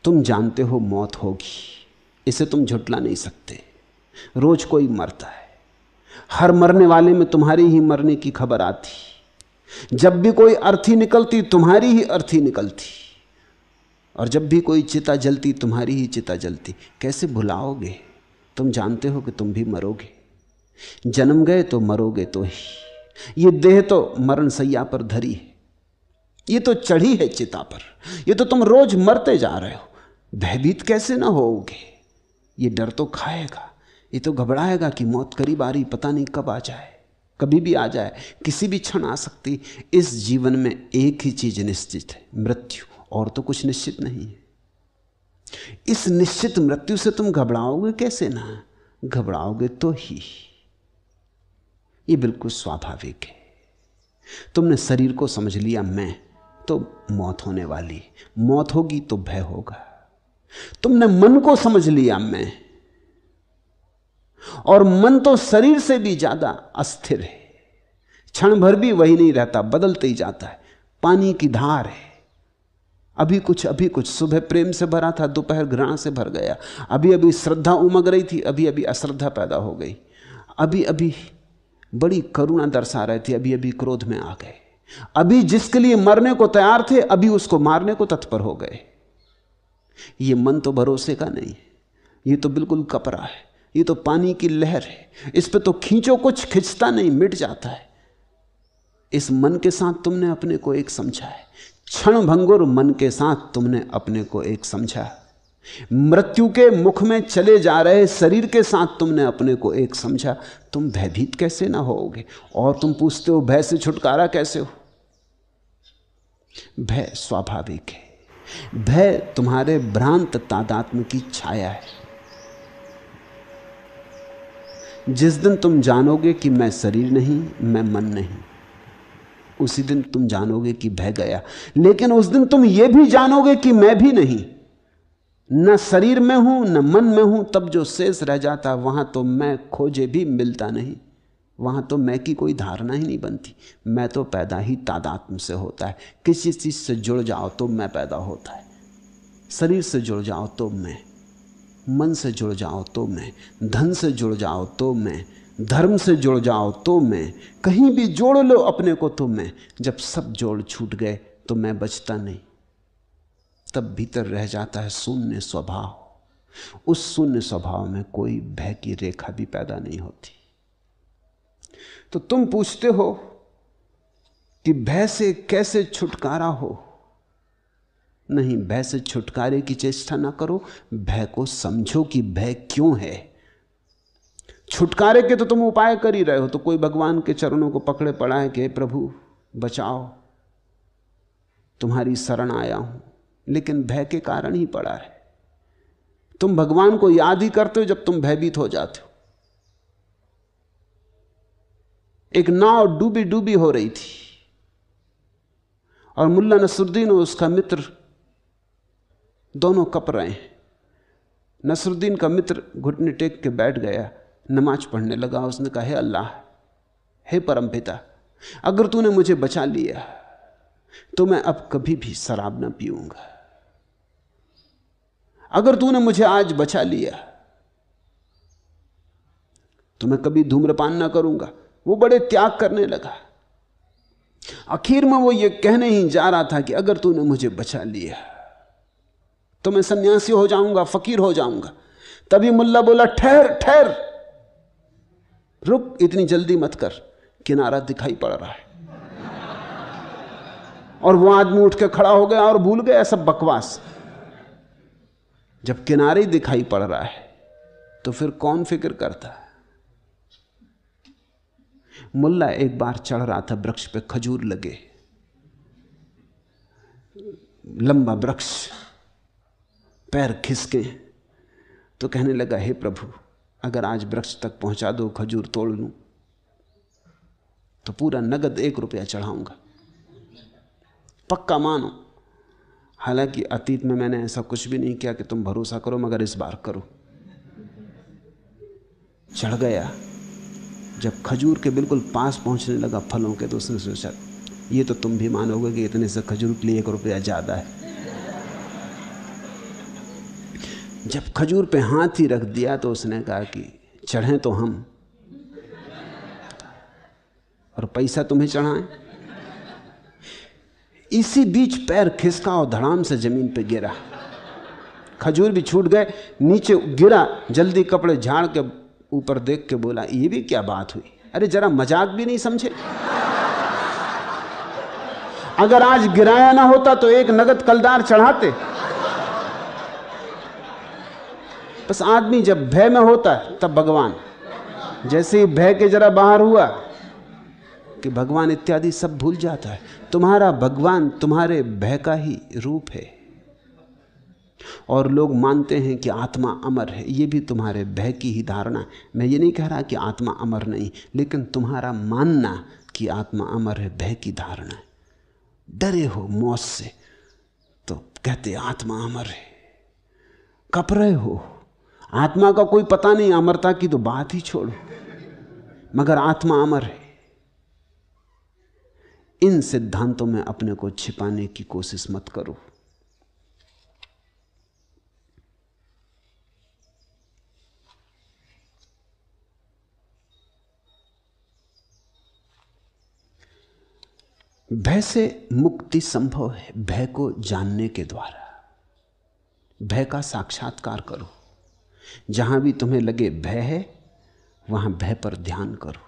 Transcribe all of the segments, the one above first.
तुम जानते हो मौत होगी, इसे तुम झुटला नहीं सकते। रोज कोई मरता है, हर मरने वाले में तुम्हारी ही मरने की खबर आती। जब भी कोई अर्थी निकलती तुम्हारी ही अर्थी निकलती, और जब भी कोई चिता जलती तुम्हारी ही चिता जलती। कैसे भुलाओगे? तुम जानते हो कि तुम भी मरोगे। जन्म गए तो मरोगे तो ही। ये देह तो मरण सैया पर धरी है, ये तो चढ़ी है चिता पर, ये तो तुम रोज मरते जा रहे हो। भयभीत कैसे ना होगे? ये डर तो खाएगा, ये तो घबराएगा कि मौत करीब आ रही, पता नहीं कब आ जाए, कभी भी आ जाए, किसी भी क्षण आ सकती। इस जीवन में एक ही चीज निश्चित है, मृत्यु, और तो कुछ निश्चित नहीं है। इस निश्चित मृत्यु से तुम घबराओगे कैसे ना? घबराओगे तो ही। ये बिल्कुल स्वाभाविक है। तुमने शरीर को समझ लिया मैं, तो मौत होने वाली, मौत होगी तो भय होगा। तुमने मन को समझ लिया मैं, और मन तो शरीर से भी ज्यादा अस्थिर है, क्षण भर भी वही नहीं रहता, बदलते ही जाता है। पानी की धार है, अभी कुछ। सुबह प्रेम से भरा था, दोपहर घृणा से भर गया। अभी अभी श्रद्धा उमग रही थी, अभी अभी अश्रद्धा पैदा हो गई। अभी अभी बड़ी करुणा दर्शा रहे थे, अभी अभी क्रोध में आ गए। अभी जिसके लिए मरने को तैयार थे, अभी उसको मारने को तत्पर हो गए। ये मन तो भरोसे का नहीं है, ये तो बिल्कुल कपरा है, ये तो पानी की लहर है। इस पे तो खींचो कुछ, खिंचता नहीं, मिट जाता है। इस मन के साथ तुमने अपने को एक समझा है, क्षण भंगुर मन के साथ तुमने अपने को एक समझा। मृत्यु के मुख में चले जा रहे शरीर के साथ तुमने अपने को एक समझा। तुम भयभीत कैसे ना होगे? और तुम पूछते हो भय से छुटकारा कैसे हो? भय स्वाभाविक है। भय तुम्हारे भ्रांत तादात्म्य की छाया है। जिस दिन तुम जानोगे कि मैं शरीर नहीं, मैं मन नहीं, उसी दिन तुम जानोगे कि भय गया। लेकिन उस दिन तुम यह भी जानोगे कि मैं भी नहीं, न शरीर में हूं न मन में हूं। तब जो शेष रह जाता वहां तो मैं खोजे भी मिलता नहीं, वहां तो मैं की कोई धारणा ही नहीं बनती। मैं तो पैदा ही तादात्म्य से होता है। किसी चीज से जुड़ जाओ तो मैं पैदा होता है। शरीर से जुड़ जाओ तो मैं, मन से जुड़ जाओ तो मैं, धन से जुड़ जाओ तो मैं, धर्म से जुड़ जाओ तो मैं, कहीं भी जोड़ लो अपने को तो मैं। जब सब जोड़ छूट गए तो मैं बचता नहीं, तब भीतर रह जाता है शून्य स्वभाव। उस शून्य स्वभाव में कोई भय की रेखा भी पैदा नहीं होती। तो तुम पूछते हो कि भय से कैसे छुटकारा हो? नहीं, भय से छुटकारे की चेष्टा ना करो, भय को समझो कि भय क्यों है। छुटकारे के तो तुम उपाय कर ही रहे हो। तो कोई भगवान के चरणों को पकड़े पड़ा है कि प्रभु बचाओ, तुम्हारी शरण आया हूं, लेकिन भय के कारण ही पड़ा है। तुम भगवान को याद ही करते हो जब तुम भयभीत हो जाते हो। एक नाव डूबी डूबी हो रही थी और मुल्ला नसरुद्दीन और उसका मित्र दोनों कप रहे हैं। नसरुद्दीन का मित्र घुटने टेक के बैठ गया, नमाज पढ़ने लगा। उसने कहा, हे अल्लाह, हे परमपिता, अगर तूने मुझे बचा लिया तो मैं अब कभी भी शराब ना पीऊंगा। अगर तूने मुझे आज बचा लिया तो मैं कभी धूम्रपान ना करूंगा। वो बड़े त्याग करने लगा। आखिर में वो ये कहने ही जा रहा था कि अगर तूने मुझे बचा लिया तो मैं सन्यासी हो जाऊंगा, फकीर हो जाऊंगा। तभी मुल्ला बोला, ठहर ठहर, रुक, इतनी जल्दी मत कर, किनारा दिखाई पड़ रहा है। और वो आदमी उठ के खड़ा हो गया और भूल गया सब बकवास। जब किनारे ही दिखाई पड़ रहा है तो फिर कौन फिक्र करता है? मुल्ला एक बार चढ़ रहा था वृक्ष पे, खजूर लगे, लंबा वृक्ष, पैर खिसके, तो कहने लगा, हे प्रभु, अगर आज वृक्ष तक पहुंचा दो, खजूर तोड़ लूं तो पूरा नगद 1 रुपया चढ़ाऊंगा, पक्का मानो। हालांकि अतीत में मैंने ऐसा कुछ भी नहीं किया कि तुम भरोसा करो, मगर इस बार करो। चढ़ गया। जब खजूर के बिल्कुल पास पहुंचने लगा फलों के, तो उसने सोचा, ये तो तुम भी मानोगे कि इतने से खजूर के लिए 1 रुपया ज्यादा है। जब खजूर पे हाथ ही रख दिया तो उसने कहा कि चढ़ें तो हम और पैसा तुम्हें चढ़ाएं। इसी बीच पैर खिसका और धड़ाम से जमीन पे गिरा, खजूर भी छूट गए, नीचे गिरा, जल्दी कपड़े झाड़ के ऊपर देख के बोला ये भी क्या बात हुई? अरे जरा मजाक भी नहीं समझे? अगर आज गिराया ना होता तो एक नगद कलदार चढ़ाते। बस आदमी जब भय में होता है तब भगवान, जैसे ही भय के जरा बाहर हुआ कि भगवान इत्यादि सब भूल जाता है। तुम्हारा भगवान तुम्हारे भय का ही रूप है। और लोग मानते हैं कि आत्मा अमर है, ये भी तुम्हारे भय की ही धारणा है। मैं ये नहीं कह रहा कि आत्मा अमर नहीं, लेकिन तुम्हारा मानना कि आत्मा अमर है भय की धारणा है। डरे हो मौत से तो कहते आत्मा अमर है, कप रहे हो, आत्मा का कोई पता नहीं, अमरता की तो बात ही छोड़ो, मगर आत्मा अमर है। इन सिद्धांतों में अपने को छिपाने की कोशिश मत करो। भय से मुक्ति संभव है भय को जानने के द्वारा। भय का साक्षात्कार करो। जहां भी तुम्हें लगे भय है वहां भय पर ध्यान करो,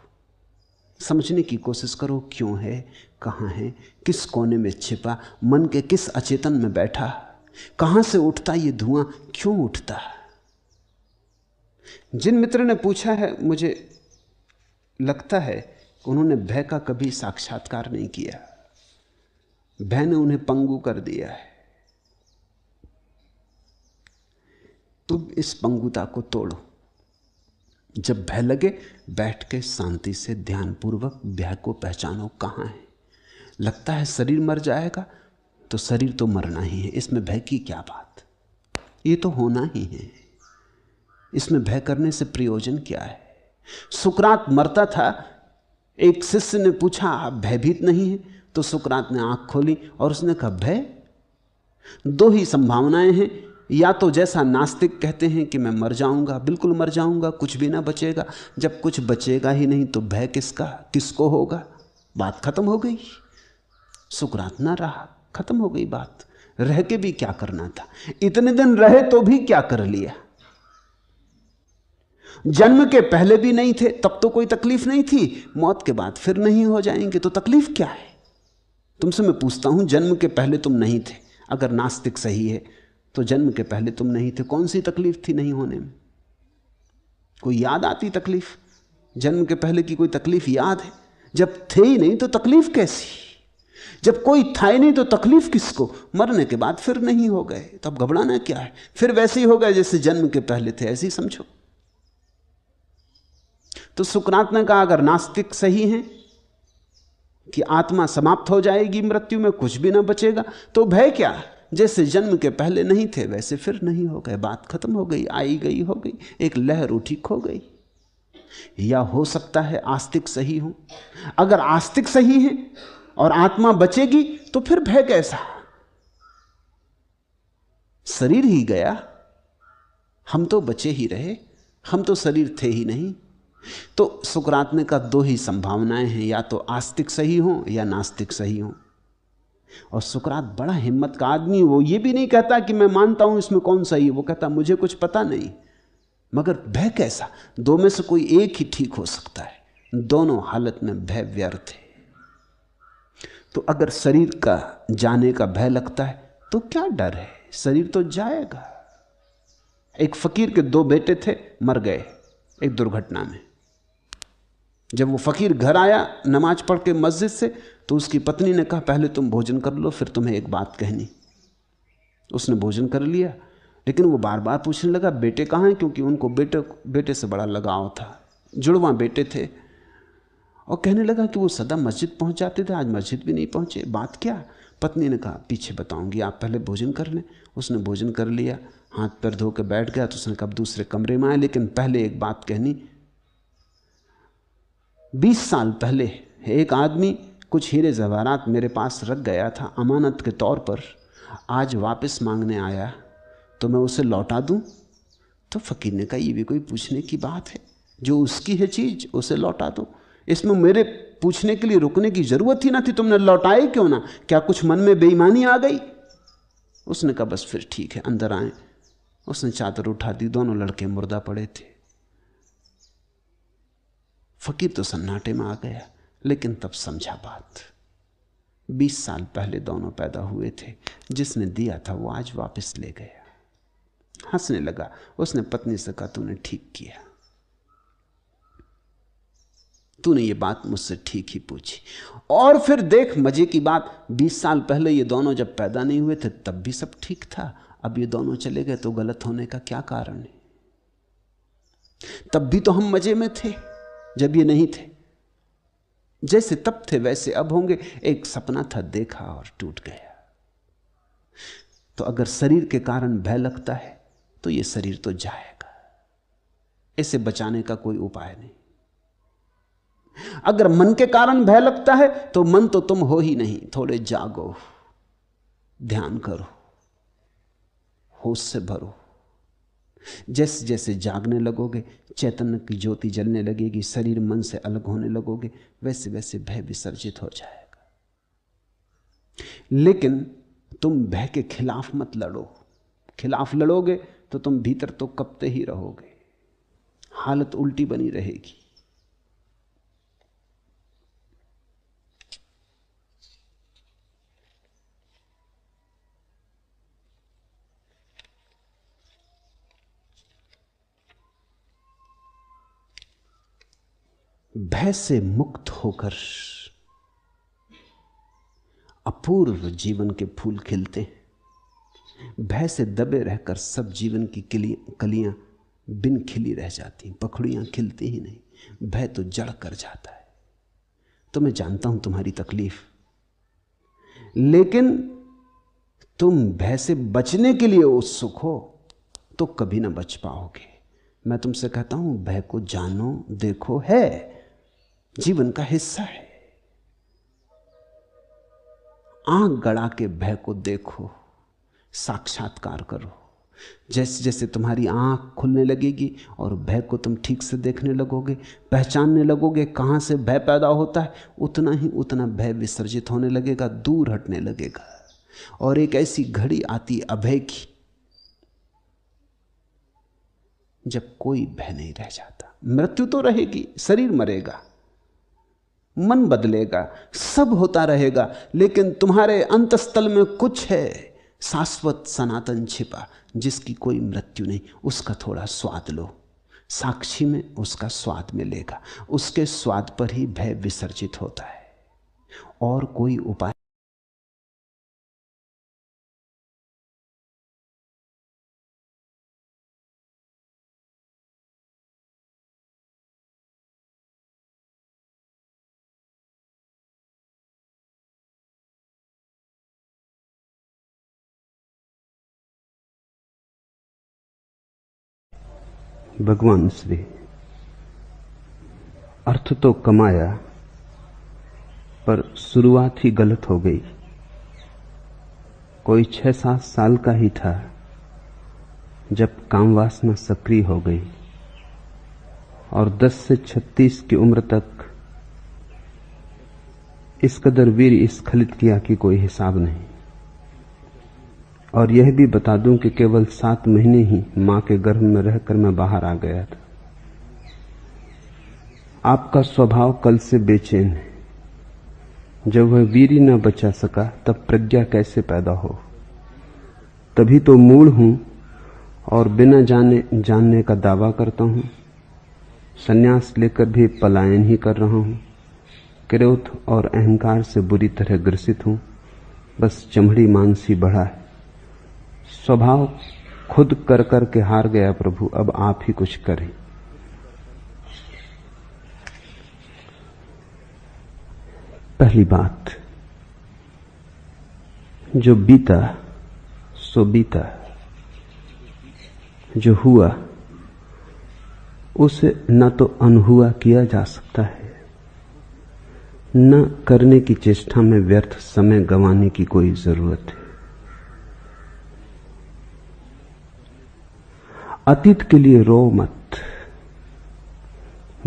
समझने की कोशिश करो क्यों है, कहां है, किस कोने में छिपा, मन के किस अचेतन में बैठा, कहां से उठता ये धुआं, क्यों उठता। जिन मित्र ने पूछा है, मुझे लगता है उन्होंने भय का कभी साक्षात्कार नहीं किया। भय ने उन्हें पंगु कर दिया है। तुम इस पंगुता को तोड़ो। जब भय लगे बैठ के शांति से ध्यानपूर्वक भय को पहचानो कहां है। लगता है शरीर मर जाएगा तो शरीर तो मरना ही है, इसमें भय की क्या बात, ये तो होना ही है, इसमें भय करने से प्रयोजन क्या है। सुकरात मरता था, एक शिष्य ने पूछा आप भयभीत नहीं है? तो सुकरात ने आंख खोली और उसने कहा भय, दो ही संभावनाएं हैं, या तो जैसा नास्तिक कहते हैं कि मैं मर जाऊंगा, बिल्कुल मर जाऊंगा, कुछ भी ना बचेगा। जब कुछ बचेगा ही नहीं तो भय किसका, किसको होगा, बात खत्म हो गई। सुकरात ना रहा, खत्म हो गई बात। रह के भी क्या करना था, इतने दिन रहे तो भी क्या कर लिया। जन्म के पहले भी नहीं थे तब तो कोई तकलीफ नहीं थी, मौत के बाद फिर नहीं हो जाएंगे तो तकलीफ क्या है। तुमसे मैं पूछता हूं, जन्म के पहले तुम नहीं थे, अगर नास्तिक सही है तो जन्म के पहले तुम नहीं थे, कौन सी तकलीफ थी नहीं होने में? कोई याद आती तकलीफ? जन्म के पहले की कोई तकलीफ याद है? जब थे ही नहीं तो तकलीफ कैसी? जब कोई था ही नहीं तो तकलीफ किसको? मरने के बाद फिर नहीं हो गए, तब घबराना क्या है? फिर वैसे ही हो गए जैसे जन्म के पहले थे, ऐसे ही समझो। तो सुकरात ने कहा अगर नास्तिक सही हैं कि आत्मा समाप्त हो जाएगी मृत्यु में, कुछ भी ना बचेगा, तो भय क्या? जैसे जन्म के पहले नहीं थे वैसे फिर नहीं हो गए, बात खत्म हो गई, आई गई हो गई, एक लहर उठी खो गई। या हो सकता है आस्तिक सही हो। अगर आस्तिक सही है और आत्मा बचेगी तो फिर भय कैसा? शरीर ही गया, हम तो बचे ही रहे, हम तो शरीर थे ही नहीं। तो सुकरात ने कहा दो ही संभावनाएं हैं, या तो आस्तिक सही हो या नास्तिक सही हो। और सुकरात बड़ा हिम्मत का आदमी, वो ये भी नहीं कहता कि मैं मानता हूं इसमें कौन सही है, वो कहता मुझे कुछ पता नहीं। मगर भय कैसा? दो में से कोई एक ही ठीक हो सकता है, दोनों हालत में भय व्यर्थ है। तो अगर शरीर का जाने का भय लगता है तो क्या डर है, शरीर तो जाएगा। एक फकीर के दो बेटे थे, मर गए एक दुर्घटना में। जब वो फकीर घर आया नमाज पढ़ के मस्जिद से, तो उसकी पत्नी ने कहा पहले तुम भोजन कर लो, फिर तुम्हें एक बात कहनी। उसने भोजन कर लिया, लेकिन वो बार बार पूछने लगा बेटे कहाँ हैं, क्योंकि उनको बेटे से बड़ा लगाव था, जुड़वा बेटे थे। और कहने लगा कि वो सदा मस्जिद पहुंच जाते थे, आज मस्जिद भी नहीं पहुंचे, बात क्या? पत्नी ने कहा पीछे बताऊंगी, आप पहले भोजन कर लें। उसने भोजन कर लिया, हाथ पैर धो के बैठ गया। तो उसने कहा दूसरे कमरे में आए, लेकिन पहले एक बात कहनी। 20 साल पहले एक आदमी कुछ हीरे जवाहरात मेरे पास रख गया था अमानत के तौर पर, आज वापस मांगने आया तो मैं उसे लौटा दूं? तो फकीर ने कहा ये भी कोई पूछने की बात है? जो उसकी है चीज उसे लौटा दो, इसमें मेरे पूछने के लिए रुकने की जरूरत ही ना थी। तुमने लौटाए क्यों ना? क्या कुछ मन में बेईमानी आ गई? उसने कहा बस फिर ठीक है, अंदर आए। उसने चादर उठा दी, दोनों लड़के मुर्दा पड़े थे। फकीर तो सन्नाटे में आ गया, लेकिन तब समझा बात। 20 साल पहले दोनों पैदा हुए थे, जिसने दिया था वो आज वापस ले गया। हंसने लगा। उसने पत्नी से कहा तूने ठीक किया, तूने ये बात मुझसे ठीक ही पूछी। और फिर देख मजे की बात, 20 साल पहले ये दोनों जब पैदा नहीं हुए थे तब भी सब ठीक था। अब ये दोनों चले गए तो गलत होने का क्या कारण है? तब भी तो हम मजे में थे जब ये नहीं थे। जैसे तब थे वैसे अब होंगे। एक सपना था, देखा और टूट गया। तो अगर शरीर के कारण भय लगता है तो ये शरीर तो जाएगा, इसे बचाने का कोई उपाय नहीं। अगर मन के कारण भय लगता है तो मन तो तुम हो ही नहीं। थोड़े जागो, ध्यान करो, होश से भरो। जैसे जैसे जागने लगोगे, चैतन्य की ज्योति जलने लगेगी, शरीर मन से अलग होने लगोगे, वैसे वैसे भय विसर्जित हो जाएगा। लेकिन तुम भय के खिलाफ मत लड़ो। खिलाफ लड़ोगे तो तुम भीतर तो कपते ही रहोगे, हालत उल्टी बनी रहेगी। भय से मुक्त होकर अपूर्व जीवन के फूल खिलते हैं। भय से दबे रहकर सब जीवन की कलियां बिन खिली रह जाती, पखड़ियां खिलती ही नहीं। भय तो जड़ कर जाता है। तो मैं जानता हूं तुम्हारी तकलीफ, लेकिन तुम भय से बचने के लिए उत्सुक हो तो कभी ना बच पाओगे। मैं तुमसे कहता हूं भय को जानो, देखो, है जीवन का हिस्सा है। आंख गड़ा के भय को देखो, साक्षात्कार करो। जैसे जैसे तुम्हारी आंख खुलने लगेगी और भय को तुम ठीक से देखने लगोगे, पहचानने लगोगे कहां से भय पैदा होता है, उतना ही उतना भय विसर्जित होने लगेगा, दूर हटने लगेगा। और एक ऐसी घड़ी आती अभय की जब कोई भय नहीं रह जाता। मृत्यु तो रहेगी, शरीर मरेगा, मन बदलेगा, सब होता रहेगा, लेकिन तुम्हारे अंतस्थल में कुछ है शाश्वत सनातन छिपा, जिसकी कोई मृत्यु नहीं। उसका थोड़ा स्वाद लो, साक्षी में उसका स्वाद मिलेगा। उसके स्वाद पर ही भय विसर्जित होता है, और कोई उपाय। भगवान श्री अर्थ तो कमाया, पर शुरुआत ही गलत हो गई। कोई 6-7 साल का ही था जब काम वासना सक्रिय हो गई, और 10 से 36 की उम्र तक इस कदर वीर स्खलित किया कि कोई हिसाब नहीं। और यह भी बता दूं कि केवल 7 महीने ही मां के गर्भ में रहकर मैं बाहर आ गया था। आपका स्वभाव कल से बेचैन है। जब वह वीर न बचा सका तब प्रज्ञा कैसे पैदा हो? तभी तो मूढ़ हूं और बिना जाने जानने का दावा करता हूं। संन्यास लेकर भी पलायन ही कर रहा हूं। क्रोध और अहंकार से बुरी तरह ग्रसित हूं। बस चमड़ी मांसी बढ़ा है। स्वभाव खुद कर कर के हार गया प्रभु, अब आप ही कुछ करें। पहली बात, जो बीता सो बीता, जो हुआ उसे न तो अनहुआ किया जा सकता है, न करने की चेष्टा में व्यर्थ समय गंवाने की कोई जरूरत है। अतीत के लिए रो मत,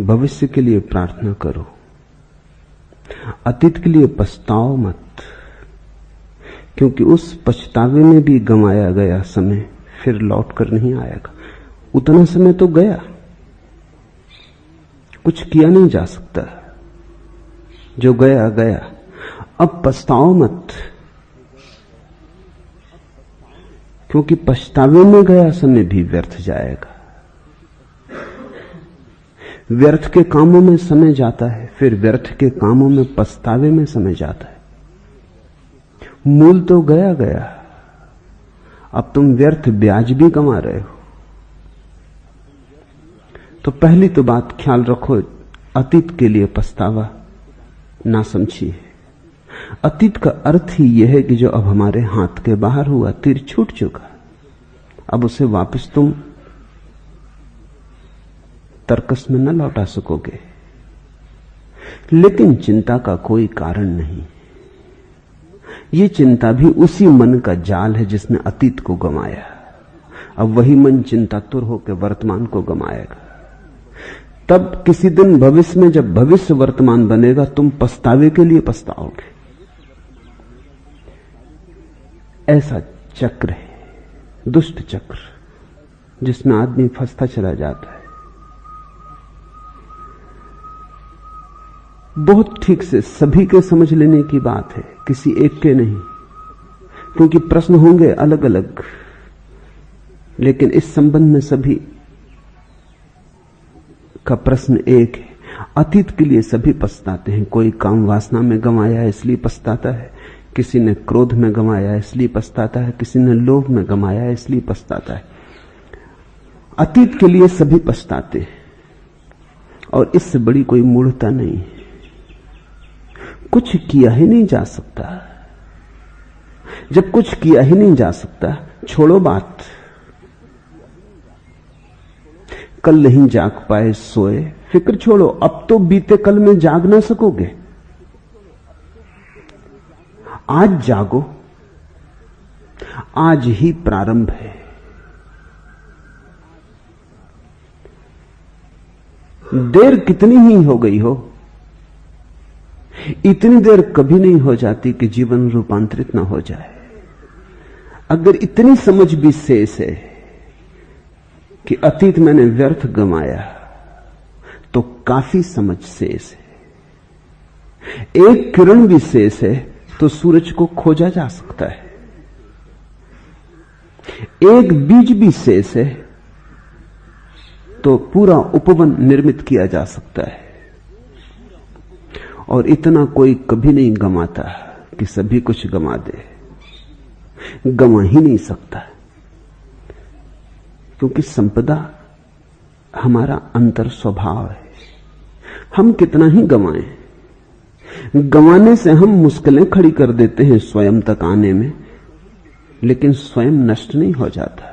भविष्य के लिए प्रार्थना करो। अतीत के लिए पछताओ मत, क्योंकि उस पछतावे में भी गंवाया गया समय फिर लौट कर नहीं आएगा। उतना समय तो गया, कुछ किया नहीं जा सकता, जो गया गया। अब पछताओ मत, क्योंकि पछतावे में गया समय भी व्यर्थ जाएगा। व्यर्थ के कामों में समय जाता है, फिर व्यर्थ के कामों में पछतावे में समय जाता है। मूल तो गया गया, अब तुम व्यर्थ ब्याज भी कमा रहे हो। तो पहली तो बात ख्याल रखो, अतीत के लिए पछतावा ना समझिए। अतीत का अर्थ ही यह है कि जो अब हमारे हाथ के बाहर हुआ, तीर छूट चुका, अब उसे वापस तुम तर्कस में न लौटा सकोगे। लेकिन चिंता का कोई कारण नहीं। ये चिंता भी उसी मन का जाल है जिसने अतीत को गंवाया। अब वही मन चिंतातुर होकर वर्तमान को गंवाएगा। तब किसी दिन भविष्य में जब भविष्य वर्तमान बनेगा, तुम पछतावे के लिए पछताओगे। ऐसा चक्र है, दुष्ट चक्र, जिसमें आदमी फंसता चला जाता है। बहुत ठीक से सभी के समझ लेने की बात है, किसी एक के नहीं, क्योंकि प्रश्न होंगे अलग अलग, लेकिन इस संबंध में सभी का प्रश्न एक है। अतीत के लिए सभी पछताते हैं। कोई काम वासना में गंवाया है इसलिए पछताता है, किसी ने क्रोध में गंवाया है इसलिए पछताता है, किसी ने लोभ में गंवाया है इसलिए पछताता है। अतीत के लिए सभी पछताते हैं, और इससे बड़ी कोई मूढ़ता नहीं है। कुछ किया ही नहीं जा सकता। जब कुछ किया ही नहीं जा सकता, छोड़ो बात। कल नहीं जाग पाए सोए, फिक्र छोड़ो, अब तो बीते कल में जाग ना सकोगे। आज जागो, आज ही प्रारंभ है। देर कितनी ही हो गई हो, इतनी देर कभी नहीं हो जाती कि जीवन रूपांतरित ना हो जाए। अगर इतनी समझ भी शेष है कि अतीत मैंने व्यर्थ गंवाया, तो काफी समझ शेष है। एक किरण भी शेष है तो सूरज को खोजा जा सकता है। एक बीज भी शेष है तो पूरा उपवन निर्मित किया जा सकता है। और इतना कोई कभी नहीं गंवाता कि सभी कुछ गंवा दे। गंवा ही नहीं सकता, क्योंकि संपदा हमारा अंतर स्वभाव है। हम कितना ही गंवाएं, गंवाने से हम मुश्किलें खड़ी कर देते हैं स्वयं तक आने में, लेकिन स्वयं नष्ट नहीं हो जाता।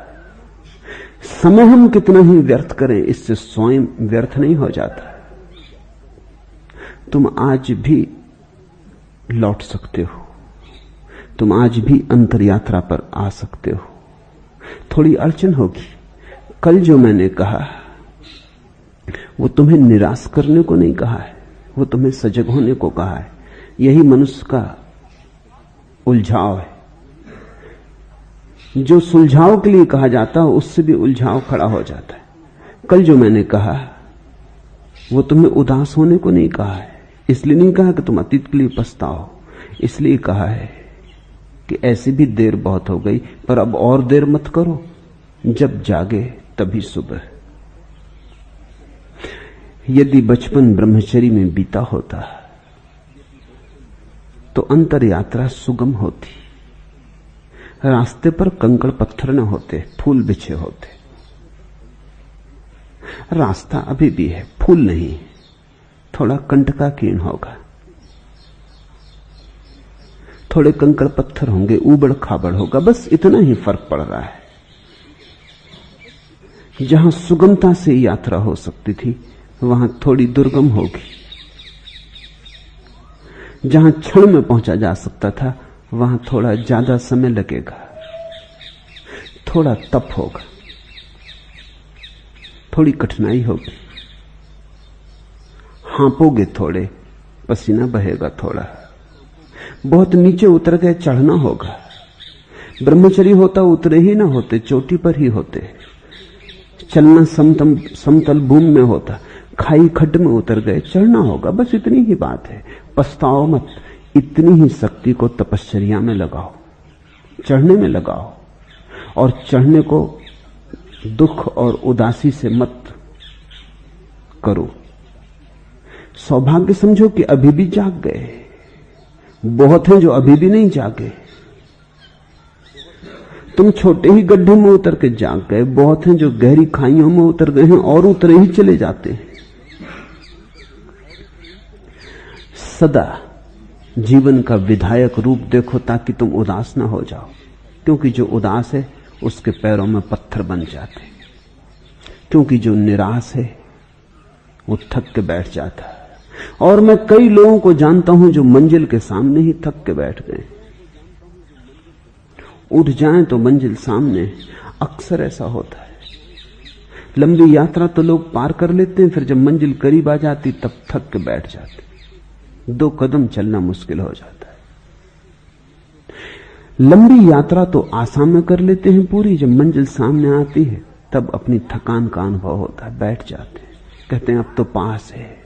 समय हम कितना ही व्यर्थ करें, इससे स्वयं व्यर्थ नहीं हो जाता। तुम आज भी लौट सकते हो, तुम आज भी अंतर यात्रा पर आ सकते हो। थोड़ी अड़चन होगी। कल जो मैंने कहा वो तुम्हें निराश करने को नहीं कहा है, वो तुम्हें सजग होने को कहा है। यही मनुष्य का उलझाव है। जो सुलझाव के लिए कहा जाता है उससे भी उलझाव खड़ा हो जाता है। कल जो मैंने कहा वो तुम्हें उदास होने को नहीं कहा है। इसलिए नहीं कहा कि तुम अतीत के लिए पछताओ, इसलिए कहा है कि ऐसी भी देर बहुत हो गई, पर अब और देर मत करो, जब जागे तभी सुबह। यदि बचपन ब्रह्मचर्य में बीता होता तो अंतर यात्रा सुगम होती। रास्ते पर कंकड़ पत्थर न होते, फूल बिछे होते। रास्ता अभी भी है, फूल नहीं, थोड़ा कंटकाकीर्ण होगा, थोड़े कंकड़ पत्थर होंगे, ऊबड़ खाबड़ होगा, बस इतना ही फर्क पड़ रहा है। जहां सुगमता से यात्रा हो सकती थी वहां थोड़ी दुर्गम होगी। जहां क्षण में पहुंचा जा सकता था वहां थोड़ा ज्यादा समय लगेगा, थोड़ा तप होगा। थोड़ी कठिनाई होगी, हाँपोगे थोड़े, पसीना बहेगा थोड़ा, बहुत नीचे उतर गए, चढ़ना होगा। ब्रह्मचर्य होता उतरे ही ना होते, चोटी पर ही होते। चलना समतल भूमि में होता, खाई खड्ड में उतर गए, चढ़ना होगा। बस इतनी ही बात है, पछताओ मत। इतनी ही शक्ति को तपश्चर्या में लगाओ, चढ़ने में लगाओ, और चढ़ने को दुख और उदासी से मत करो। सौभाग्य समझो कि अभी भी जाग गए। बहुत हैं जो अभी भी नहीं जागे। तुम छोटे ही गड्ढे में उतर के जाग गए, बहुत हैं जो गहरी खाइयों में उतर गए हैं और उतरे ही चले जाते हैं। सदा जीवन का विधायक रूप देखो ताकि तुम उदास ना हो जाओ, क्योंकि जो उदास है उसके पैरों में पत्थर बन जाते, क्योंकि जो निराश है वो थक के बैठ जाता है। और मैं कई लोगों को जानता हूं जो मंजिल के सामने ही थक के बैठ गए। उठ जाएं तो मंजिल सामने, अक्सर ऐसा होता है। लंबी यात्रा तो लोग पार कर लेते हैं, फिर जब मंजिल करीब आ जाती तब थक के बैठ जाते, 2 कदम चलना मुश्किल हो जाता है। लंबी यात्रा तो आसाम में कर लेते हैं पूरी, जब मंजिल सामने आती है तब अपनी थकान का अनुभव होता है, बैठ जाते हैं, कहते हैं अब तो पास है,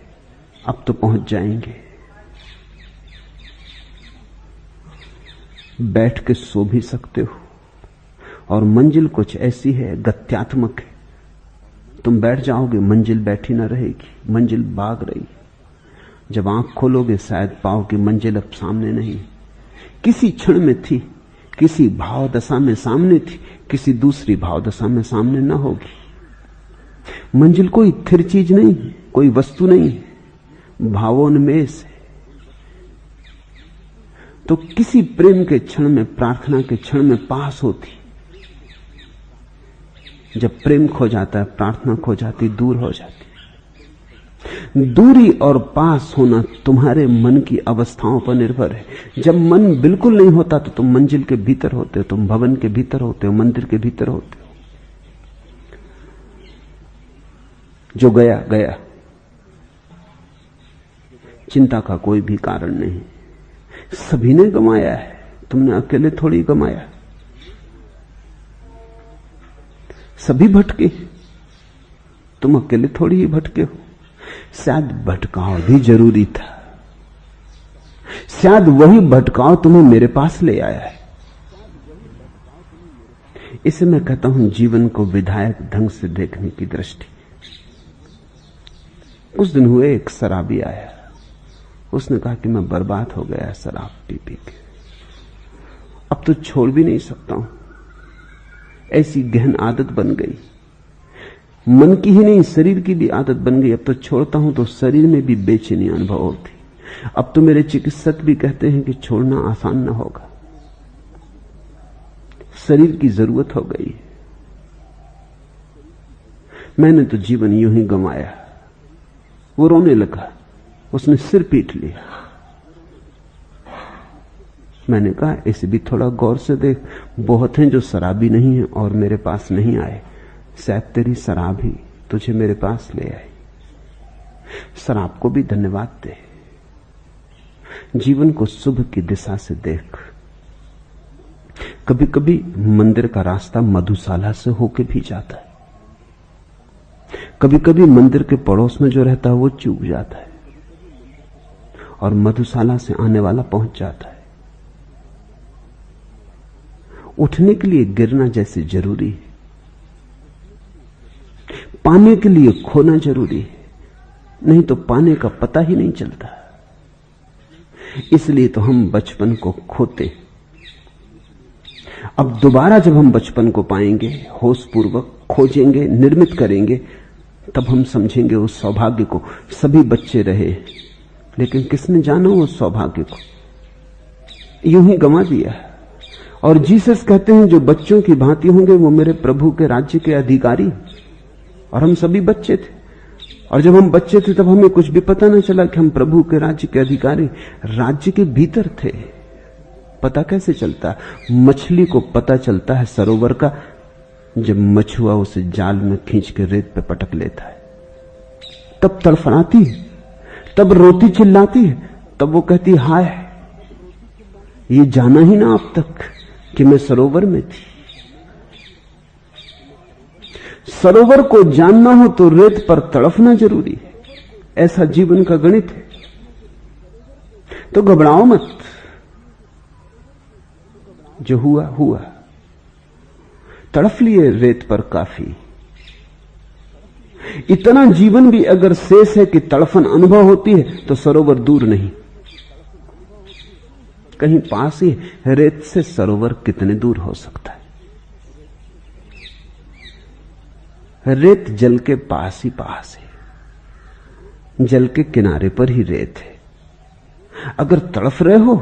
अब तो पहुंच जाएंगे। बैठ के सो भी सकते हो, और मंजिल कुछ ऐसी है, गत्यात्मक है। तुम बैठ जाओगे, मंजिल बैठी ना रहेगी, मंजिल भाग रही। जब आंख खोलोगे शायद पाओ कि मंजिल अब सामने नहीं, किसी क्षण में थी, किसी भाव दशा में सामने थी, किसी दूसरी भाव दशा में सामने ना होगी। मंजिल कोई स्थिर चीज नहीं है, कोई वस्तु नहीं है, भावोन्मेष है। तो किसी प्रेम के क्षण में, प्रार्थना के क्षण में पास होती, जब प्रेम खो जाता है, प्रार्थना खो जाती, दूर हो जाती। दूरी और पास होना तुम्हारे मन की अवस्थाओं पर निर्भर है। जब मन बिल्कुल नहीं होता तो तुम मंजिल के भीतर होते हो, तुम भवन के भीतर होते हो, मंदिर के भीतर होते हो। जो गया गया, चिंता का कोई भी कारण नहीं। सभी ने गंवाया है, तुमने अकेले थोड़ी गंवाया। सभी भटके, तुम अकेले थोड़ी ही भटके हो। शायद भटकाव भी जरूरी था, शायद वही भटकाव तुम्हें मेरे पास ले आया है। इसे मैं कहता हूं जीवन को विधायक ढंग से देखने की दृष्टि। उस दिन हुए, एक शराबी आया, उसने कहा कि मैं बर्बाद हो गया शराब पी पी के, अब तो छोड़ भी नहीं सकता हूं, ऐसी गहन आदत बन गई, मन की ही नहीं शरीर की भी आदत बन गई। अब तो छोड़ता हूं तो शरीर में भी बेचैनी अनुभव होती। अब तो मेरे चिकित्सक भी कहते हैं कि छोड़ना आसान ना होगा, शरीर की जरूरत हो गई। मैंने तो जीवन यूं ही गंवाया। वो रोने लगा, उसने सिर पीट लिया। मैंने कहा इसे भी थोड़ा गौर से देख, बहुत हैं जो शराबी नहीं है और मेरे पास नहीं आए, शायद तेरी शराब ही तुझे मेरे पास ले आई। शराब को भी धन्यवाद दे, जीवन को शुभ की दिशा से देख। कभी कभी मंदिर का रास्ता मधुशाला से होके भी जाता है, कभी कभी मंदिर के पड़ोस में जो रहता है वो चूक जाता है और मधुशाला से आने वाला पहुंच जाता है। उठने के लिए गिरना जैसे जरूरी है, पाने के लिए खोना जरूरी है, नहीं तो पाने का पता ही नहीं चलता। इसलिए तो हम बचपन को खोते। अब दोबारा जब हम बचपन को पाएंगे, होशपूर्वक खोजेंगे, निर्मित करेंगे, तब हम समझेंगे उस सौभाग्य को। सभी बच्चे रहे, लेकिन किसने जाना उस सौभाग्य को, यूं ही गंवा दिया। और जीसस कहते हैं जो बच्चों की भांति होंगे वो मेरे प्रभु के राज्य के अधिकारी। और हम सभी बच्चे थे, और जब हम बच्चे थे तब हमें कुछ भी पता न चला कि हम प्रभु के राज्य के अधिकारी, राज्य के भीतर थे। पता कैसे चलता? मछली को पता चलता है सरोवर का जब मछुआ उसे जाल में खींच के रेत पे पटक लेता है, तब तड़फड़ाती है, तब रोती चिल्लाती है, तब वो कहती है, हाय, ये जाना ही ना अब तक कि मैं सरोवर में थी। सरोवर को जानना हो तो रेत पर तड़फना जरूरी है, ऐसा जीवन का गणित है। तो घबराओ मत, जो हुआ हुआ, तड़फ लिए रेत पर काफी। इतना जीवन भी अगर शेष है कि तड़फन अनुभव होती है तो सरोवर दूर नहीं, कहीं पास ही। रेत से सरोवर कितने दूर हो सकता है? रेत जल के पास ही पास है, जल के किनारे पर ही रेत है। अगर तड़फ रहे हो,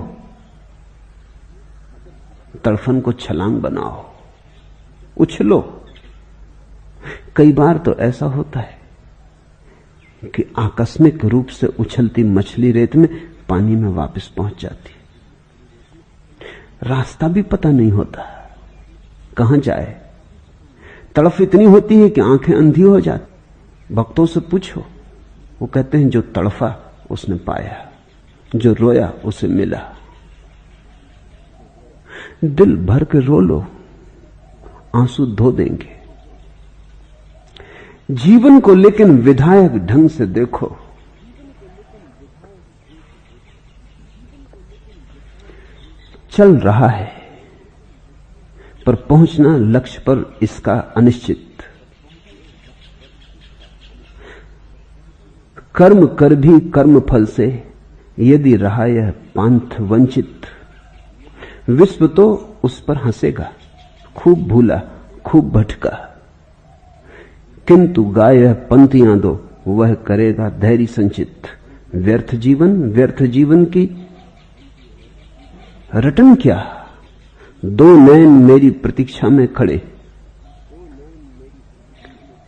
तड़फन को छलांग बनाओ, उछलो। कई बार तो ऐसा होता है कि आकस्मिक रूप से उछलती मछली रेत में पानी में वापस पहुंच जाती, रास्ता भी पता नहीं होता कहां जाए। तड़फ इतनी होती है कि आंखें अंधी हो जाती। भक्तों से पूछो, वो कहते हैं जो तड़फा उसने पाया, जो रोया उसे मिला। दिल भर के रो लो, आंसू धो देंगे। जीवन को लेकिन विधायक ढंग से देखो। चल रहा है पर पहुंचना लक्ष्य पर इसका अनिश्चित। कर्म कर भी कर्म फल से यदि रहा यह पांथ वंचित। विश्व तो उस पर हंसेगा, खूब भूला खूब भटका, किंतु गाय पंक्तियां दो वह करेगा धैर्य संचित। व्यर्थ जीवन की रटन क्या, दो नयन मेरी प्रतीक्षा में खड़े।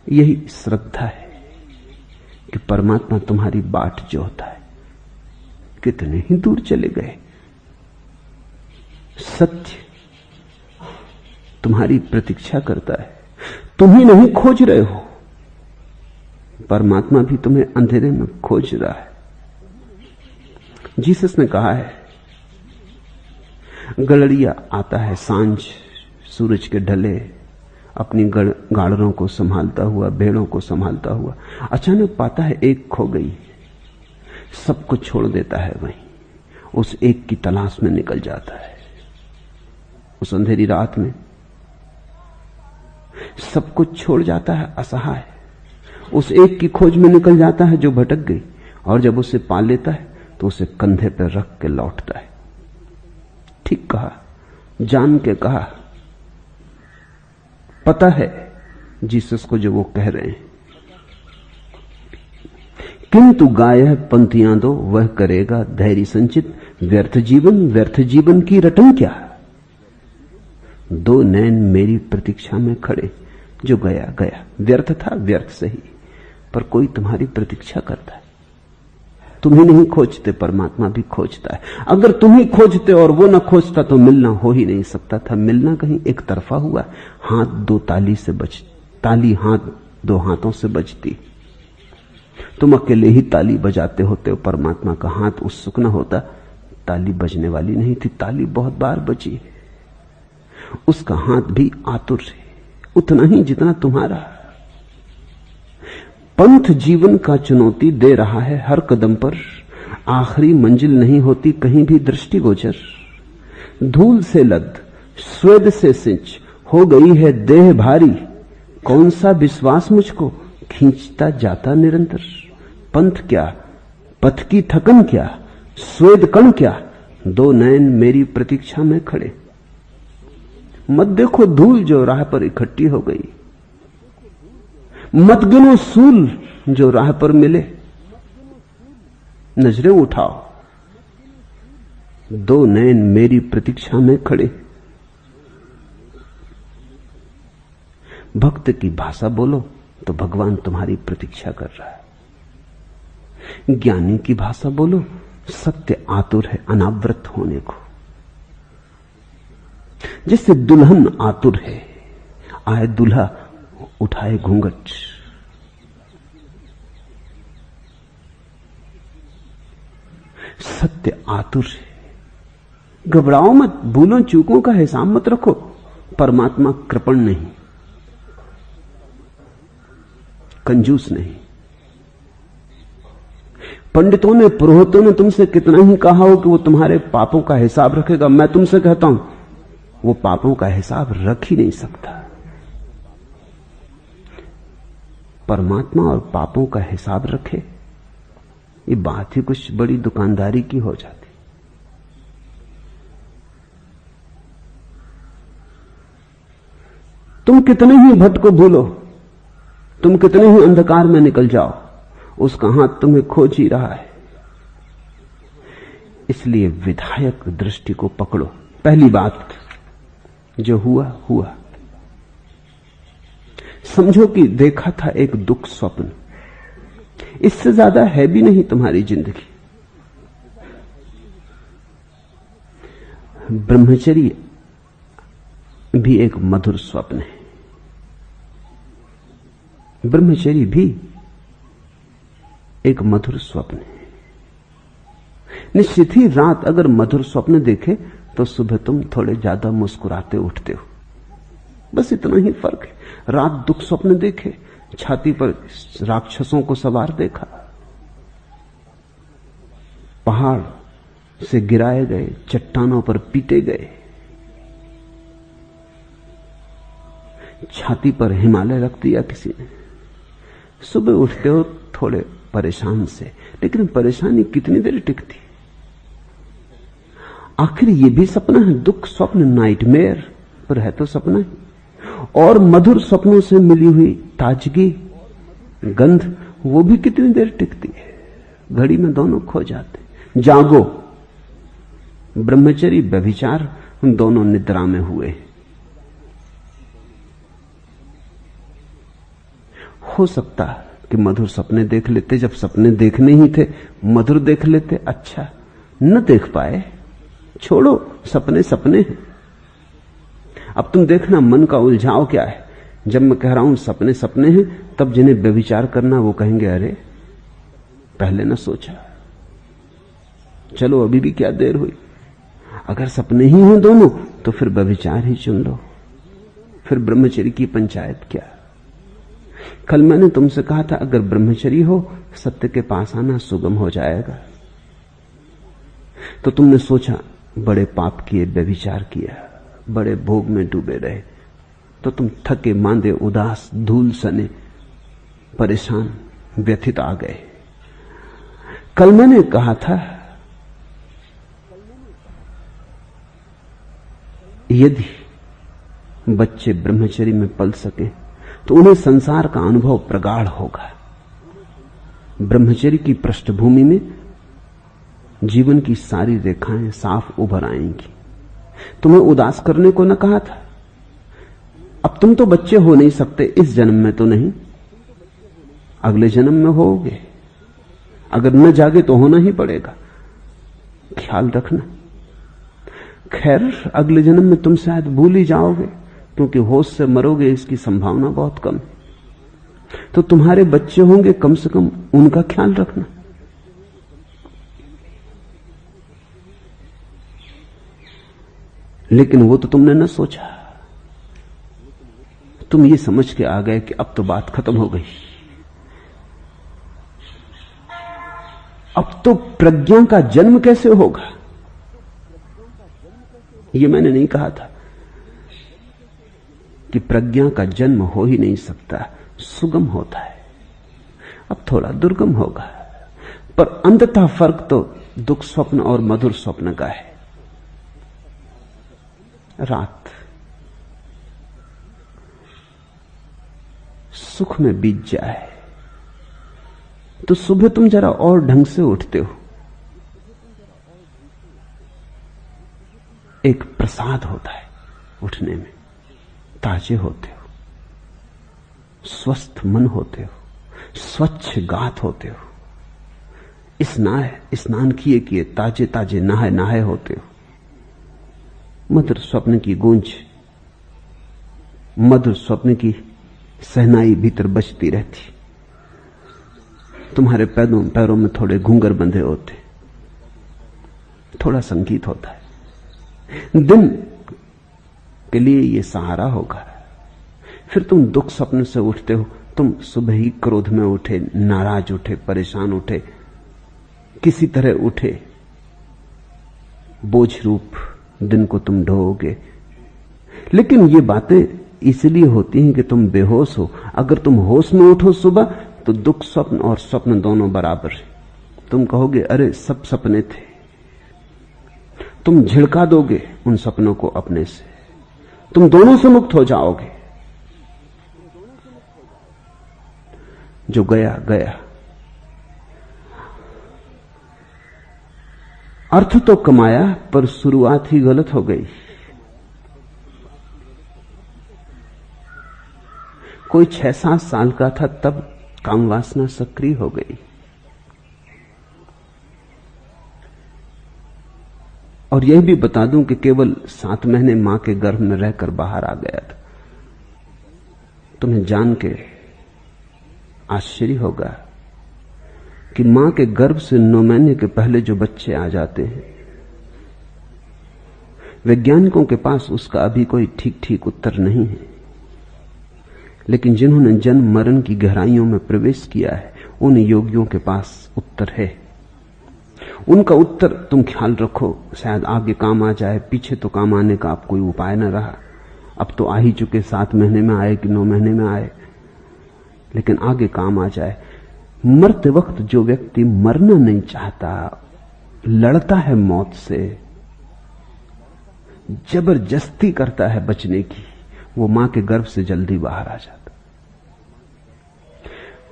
यही श्रद्धा है कि परमात्मा तुम्हारी बाट जोहता है। कितने ही दूर चले गए, सत्य तुम्हारी प्रतीक्षा करता है। तुम ही नहीं खोज रहे हो, परमात्मा भी तुम्हें अंधेरे में खोज रहा है। जीसस ने कहा है, गड़रिया आता है सांझ सूरज के ढले, अपनी गाड़रों को संभालता हुआ, भेड़ों को संभालता हुआ, अचानक पाता है एक खो गई। सब कुछ छोड़ देता है, वहीं उस एक की तलाश में निकल जाता है। उस अंधेरी रात में सब कुछ छोड़ जाता है, असहाय, उस एक की खोज में निकल जाता है जो भटक गई। और जब उसे पा लेता है तो उसे कंधे पर रख के लौटता है। ठीक कहा, जान के कहा, पता है जीसस को जो वो कह रहे हैं। किंतु गाय पंक्तियां दो वह करेगा धैर्य संचित। व्यर्थ जीवन की रटन क्या, दो नैन मेरी प्रतीक्षा में खड़े। जो गया गया, व्यर्थ था, व्यर्थ सही, पर कोई तुम्हारी प्रतीक्षा करता है। तुम ही नहीं खोजते, परमात्मा भी खोजता है। अगर तुम ही खोजते और वो न खोजता तो मिलना हो ही नहीं सकता था। मिलना कहीं एक तरफा हुआ। हाथ दो ताली से ताली हाथ दो हाथों से बजती। तुम अकेले ही ताली बजाते होते हो, परमात्मा का हाथ उत्सुक न होता, ताली बजने वाली नहीं थी। ताली बहुत बार बजी है, उसका हाथ भी आतुर है, उतना ही जितना तुम्हारा। पंथ जीवन का चुनौती दे रहा है हर कदम पर, आखिरी मंजिल नहीं होती कहीं भी दृष्टिगोचर। धूल से लद स्वेद से सिंच हो गई है देह भारी, कौन सा विश्वास मुझको खींचता जाता निरंतर। पंथ क्या, पथ की थकन क्या, स्वेद कण क्या, दो नयन मेरी प्रतीक्षा में खड़े। मत देखो धूल जो राह पर इकट्ठी हो गई, मत गिनो सूल जो राह पर मिले। नजरें उठाओ, दो नयन मेरी प्रतीक्षा में खड़े। भक्त की भाषा बोलो तो भगवान तुम्हारी प्रतीक्षा कर रहा है। ज्ञानी की भाषा बोलो, सत्य आतुर है अनावृत होने को। जैसे दुल्हन आतुर है आए दूल्हा उठाए घूंघट। सत्य आतुर है। घबराओ मत, भूलों चूकों का हिसाब मत रखो। परमात्मा कृपण नहीं, कंजूस नहीं। पंडितों ने, पुरोहितों ने तुमसे कितना ही कहा हो कि वो तुम्हारे पापों का हिसाब रखेगा, मैं तुमसे कहता हूं वो पापों का हिसाब रख ही नहीं सकता। परमात्मा और पापों का हिसाब रखे, ये बात ही कुछ बड़ी दुकानदारी की हो जाती। तुम कितने ही भटको भूलो, तुम कितने ही अंधकार में निकल जाओ, उसका हाथ तुम्हें खोज ही रहा है। इसलिए विधायक दृष्टि को पकड़ो। पहली बात, जो हुआ हुआ। समझो कि देखा था एक दुख स्वप्न, इससे ज्यादा है भी नहीं तुम्हारी जिंदगी। ब्रह्मचर्य भी एक मधुर स्वप्न है। ब्रह्मचर्य भी एक मधुर स्वप्न है। निश्चित ही रात अगर मधुर स्वप्न देखे तो सुबह तुम थोड़े ज्यादा मुस्कुराते उठते हो, बस इतना ही फर्क है। रात दुख स्वप्न देखे, छाती पर राक्षसों को सवार देखा, पहाड़ से गिराए गए, चट्टानों पर पीटे गए, छाती पर हिमालय रख दिया किसी ने। सुबह उठते हो थोड़े परेशान से, लेकिन परेशानी कितनी देर टिकती? आखिर ये भी सपना है, दुख स्वप्न, नाइटमेयर, पर है तो सपना ही। और मधुर स्वप्नों से मिली हुई ताजगी, गंध, वो भी कितनी देर टिकती है? घड़ी में दोनों खो जाते। जागो। ब्रह्मचर्य व्यभिचार दोनों निद्रा में हुए। हो सकता कि मधुर सपने देख लेते, जब सपने देखने ही थे मधुर देख लेते। अच्छा, न देख पाए, छोड़ो, सपने सपने हैं। अब तुम देखना मन का उलझाव क्या है। जब मैं कह रहा हूं सपने सपने हैं, तब जिन्हें व्यभिचार करना वो कहेंगे अरे पहले न सोचा। चलो अभी भी क्या देर हुई। अगर सपने ही हो दोनों तो फिर व्यभिचार ही चुन लो, फिर ब्रह्मचर्य की पंचायत क्या। कल मैंने तुमसे कहा था अगर ब्रह्मचर्य हो सत्य के पास आना सुगम हो जाएगा, तो तुमने सोचा बड़े पाप किए, व्यभिचार किया, बड़े भोग में डूबे रहे, तो तुम थके मांदे, उदास, धूल सने, परेशान, व्यथित आ गए। कल मैंने कहा था यदि बच्चे ब्रह्मचर्य में पल सके तो उन्हें संसार का अनुभव प्रगाढ़ होगा। ब्रह्मचर्य की पृष्ठभूमि में जीवन की सारी रेखाएं साफ उभर आएंगी। तुम्हें उदास करने को न कहा था। अब तुम तो बच्चे हो नहीं सकते, इस जन्म में तो नहीं, अगले जन्म में होगे। अगर न जागे तो होना ही पड़ेगा, ख्याल रखना। खैर, अगले जन्म में तुम शायद भूल ही जाओगे, क्योंकि होश से मरोगे इसकी संभावना बहुत कम है। तो तुम्हारे बच्चे होंगे, कम से कम उनका ख्याल रखना। लेकिन वो तो तुमने न सोचा। तुम ये समझ के आ गए कि अब तो बात खत्म हो गई, अब तो प्रज्ञा का जन्म कैसे होगा। ये मैंने नहीं कहा था कि प्रज्ञा का जन्म हो ही नहीं सकता, सुगम होता है, अब थोड़ा दुर्गम होगा। पर अंततः फर्क तो दुख स्वप्न और मधुर स्वप्न का है। रात सुख में बीत जाए तो सुबह तुम जरा और ढंग से उठते हो। एक प्रसाद होता है उठने में, ताजे होते हो, स्वस्थ मन होते हो, स्वच्छ गात होते हो, स्नान किए किए ताजे ताजे नहाए नहाए होते हो। मधुर स्वप्न की गूंज मधुर स्वप्न की सहनाई भीतर बजती रहती। तुम्हारे पैरों में थोड़े घूंघर बंधे होते, थोड़ा संगीत होता है। दिन के लिए यह सहारा होगा। फिर तुम दुख स्वप्न से उठते हो। तुम सुबह ही क्रोध में उठे, नाराज उठे, परेशान उठे, किसी तरह उठे, बोझ रूप दिन को तुम ढोओगे। लेकिन ये बातें इसलिए होती हैं कि तुम बेहोश हो। अगर तुम होश में उठो सुबह, तो दुख स्वप्न और स्वप्न दोनों बराबर है। तुम कहोगे अरे सब सपने थे। तुम झिड़का दोगे उन सपनों को अपने से, तुम दोनों से मुक्त हो जाओगे। जो गया गया। अर्थ तो कमाया, पर शुरुआत ही गलत हो गई। कोई 6-7 साल का था तब काम वासना सक्रिय हो गई, और यह भी बता दूं कि केवल 7 महीने मां के गर्भ में रहकर बाहर आ गया था। तुम्हें जान के आश्चर्य होगा कि मां के गर्भ से 9 महीने के पहले जो बच्चे आ जाते हैं, वैज्ञानिकों के पास उसका अभी कोई ठीक ठीक उत्तर नहीं है। लेकिन जिन्होंने जन्म मरण की गहराइयों में प्रवेश किया है, उन योगियों के पास उत्तर है। उनका उत्तर तुम ख्याल रखो, शायद आगे काम आ जाए। पीछे तो काम आने का अब कोई उपाय न रहा। अब तो आ ही चुके, 7 महीने में आए कि 9 महीने में आए, लेकिन आगे काम आ जाए। मरते वक्त जो व्यक्ति मरना नहीं चाहता, लड़ता है मौत से, जबरदस्ती करता है बचने की, वो मां के गर्भ से जल्दी बाहर आ जाता।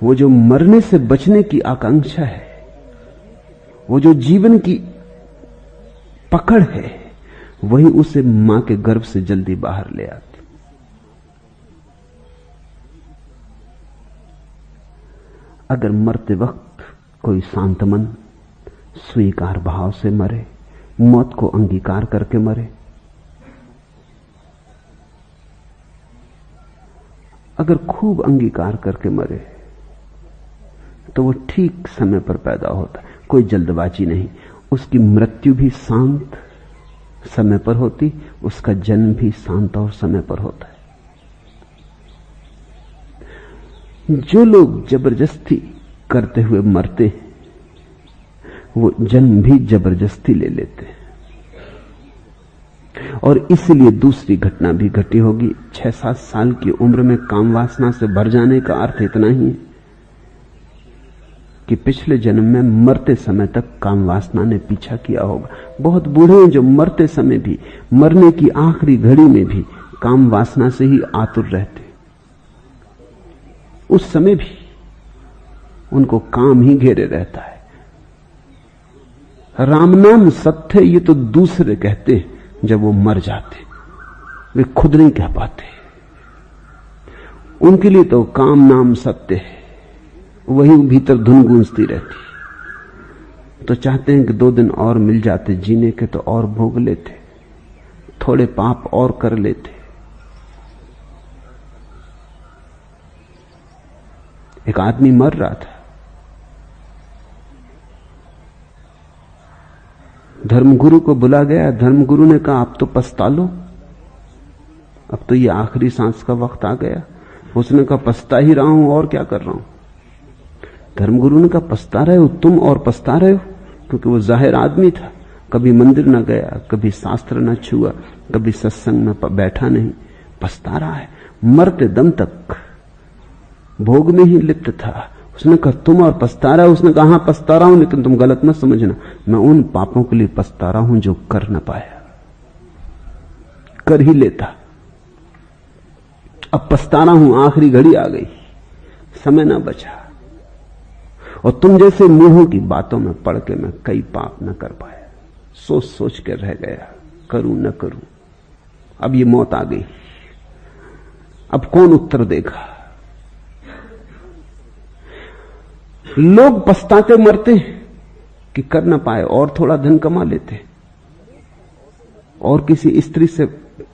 वो जो मरने से बचने की आकांक्षा है, वो जो जीवन की पकड़ है, वही उसे मां के गर्भ से जल्दी बाहर ले आती। अगर मरते वक्त कोई शांत मन स्वीकार भाव से मरे, मौत को अंगीकार करके मरे, अगर खूब अंगीकार करके मरे, तो वो ठीक समय पर पैदा होता है। कोई जल्दबाजी नहीं। उसकी मृत्यु भी शांत समय पर होती, उसका जन्म भी शांत और समय पर होता है। जो लोग जबरदस्ती करते हुए मरते हैं, वो जन्म भी जबरदस्ती ले लेते हैं। और इसलिए दूसरी घटना भी घटी होगी। 6-7 साल की उम्र में काम वासना से भर जाने का अर्थ इतना ही है कि पिछले जन्म में मरते समय तक काम वासना ने पीछा किया होगा। बहुत बूढ़े हैं जो मरते समय भी, मरने की आखिरी घड़ी में भी काम वासना से ही आतुर रहते। उस समय भी उनको काम ही घेरे रहता है। राम नाम सत्य, ये तो दूसरे कहते जब वो मर जाते, वे खुद नहीं कह पाते। उनके लिए तो काम नाम सत्य है, वही भीतर धुन गूंजती रहती। तो चाहते हैं कि 2 दिन और मिल जाते जीने के, तो और भोग लेते, थोड़े पाप और कर लेते। एक आदमी मर रहा था, धर्मगुरु को बुला गया। धर्मगुरु ने कहा, आप तो पछता लो, अब तो ये आखिरी सांस का वक्त आ गया। उसने कहा, पछता ही रहा हूं, और क्या कर रहा हूं। धर्मगुरु ने कहा, पछता रहे हो तुम, और पछता रहे हो? क्योंकि वो जाहिर आदमी था, कभी मंदिर न गया, कभी शास्त्र न छुआ, कभी सत्संग में बैठा नहीं, पछता रहा है। मरते दम तक भोग में ही लिप्त था। उसने कहा, तुम और पछता रहा? उसने कहा, हाँ पछता रहा हूं, लेकिन तुम गलत मत समझना, मैं उन पापों के लिए पछता रहा हूं जो कर न पाया, कर ही लेता। अब पछता रहा हूं, आखिरी घड़ी आ गई, समय ना बचा। और तुम जैसे मूढ़ों की बातों में पड़ के मैं कई पाप न कर पाया, सोच सोच के रह गया, करूं न करूं। अब ये मौत आ गई, अब कौन उत्तर देगा? लोग पछताते मरते कि कर न पाए, और थोड़ा धन कमा लेते, और किसी स्त्री से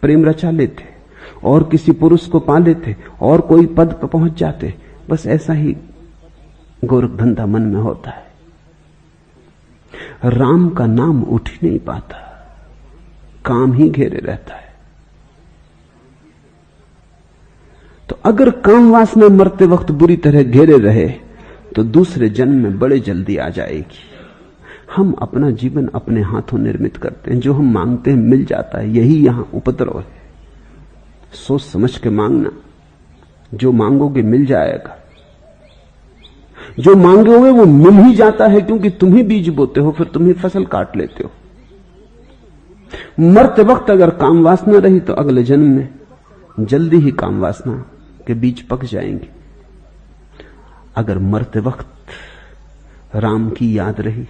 प्रेम रचा लेते, और किसी पुरुष को पा लेते और कोई पद पर पहुंच जाते। बस ऐसा ही गोरख धंधा मन में होता है। राम का नाम उठ ही नहीं पाता, काम ही घेरे रहता है। तो अगर काम वासना मरते वक्त बुरी तरह घेरे रहे तो दूसरे जन्म में बड़े जल्दी आ जाएगी। हम अपना जीवन अपने हाथों निर्मित करते हैं, जो हम मांगते हैं मिल जाता है, यही यहां उपद्रव है। सोच समझ के मांगना, जो मांगोगे मिल जाएगा, जो मांगोगे वो मिल ही जाता है, क्योंकि तुम ही बीज बोते हो, फिर तुम ही फसल काट लेते हो। मरते वक्त अगर काम वासना रही तो अगले जन्म में जल्दी ही काम वासना के बीज पक जाएंगे। अगर मरते वक्त राम की याद रही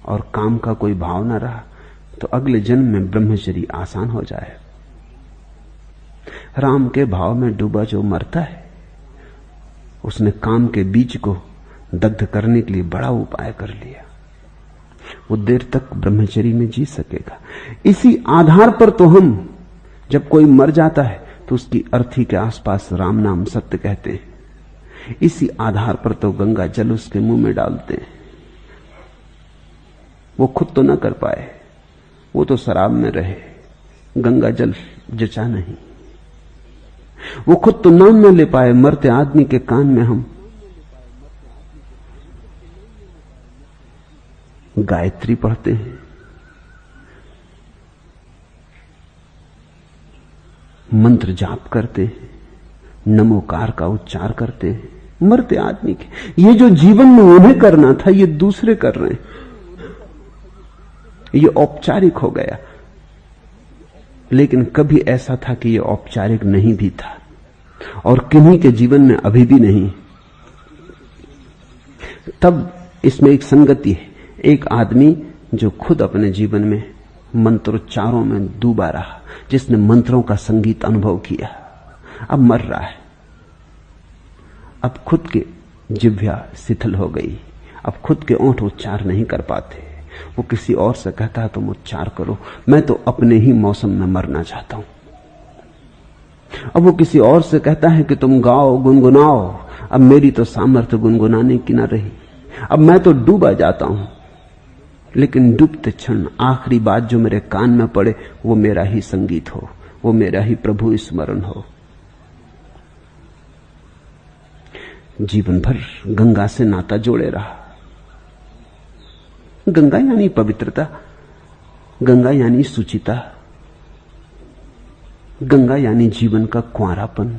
और काम का कोई भाव ना रहा तो अगले जन्म में ब्रह्मचर्य आसान हो जाए। राम के भाव में डूबा जो मरता है उसने काम के बीज को दग्ध करने के लिए बड़ा उपाय कर लिया, वो देर तक ब्रह्मचर्य में जी सकेगा। इसी आधार पर तो हम जब कोई मर जाता है तो उसकी अर्थी के आसपास राम नाम सत्य कहते हैं। इसी आधार पर तो गंगा जल उसके मुंह में डालते हैं। वो खुद तो ना कर पाए, वो तो शराब में रहे, गंगा जल जचा नहीं। वो खुद तो नाम न ले पाए, मरते आदमी के कान में हम गायत्री पढ़ते हैं, मंत्र जाप करते हैं, नमोकार का उच्चार करते हैं, मरते आदमी के। ये जो जीवन में उन्हें करना था ये दूसरे कर रहे हैं, ये औपचारिक हो गया। लेकिन कभी ऐसा था कि ये औपचारिक नहीं भी था, और किन्हीं के जीवन में अभी भी नहीं। तब इसमें एक संगति है। एक आदमी जो खुद अपने जीवन में मंत्रोच्चारों में डूबा रहा, जिसने मंत्रों का संगीत अनुभव किया, अब मर रहा है। अब खुद के जिह्वा शिथिल हो गई, अब खुद के ओंठ उच्चार नहीं कर पाते। वो किसी और से कहता है तुम उच्चार करो, मैं तो अपने ही मौसम में मरना चाहता हूं। अब वो किसी और से कहता है कि तुम गाओ गुनगुनाओ, अब मेरी तो सामर्थ्य गुनगुनाने की ना रही, अब मैं तो डूबा जाता हूं। लेकिन डूबते क्षण आखिरी बात जो मेरे कान में पड़े वो मेरा ही संगीत हो, वो मेरा ही प्रभु स्मरण हो। जीवन भर गंगा से नाता जोड़े रहा। गंगा यानी पवित्रता, गंगा यानी सुचिता, गंगा यानी जीवन का कुंवारापन।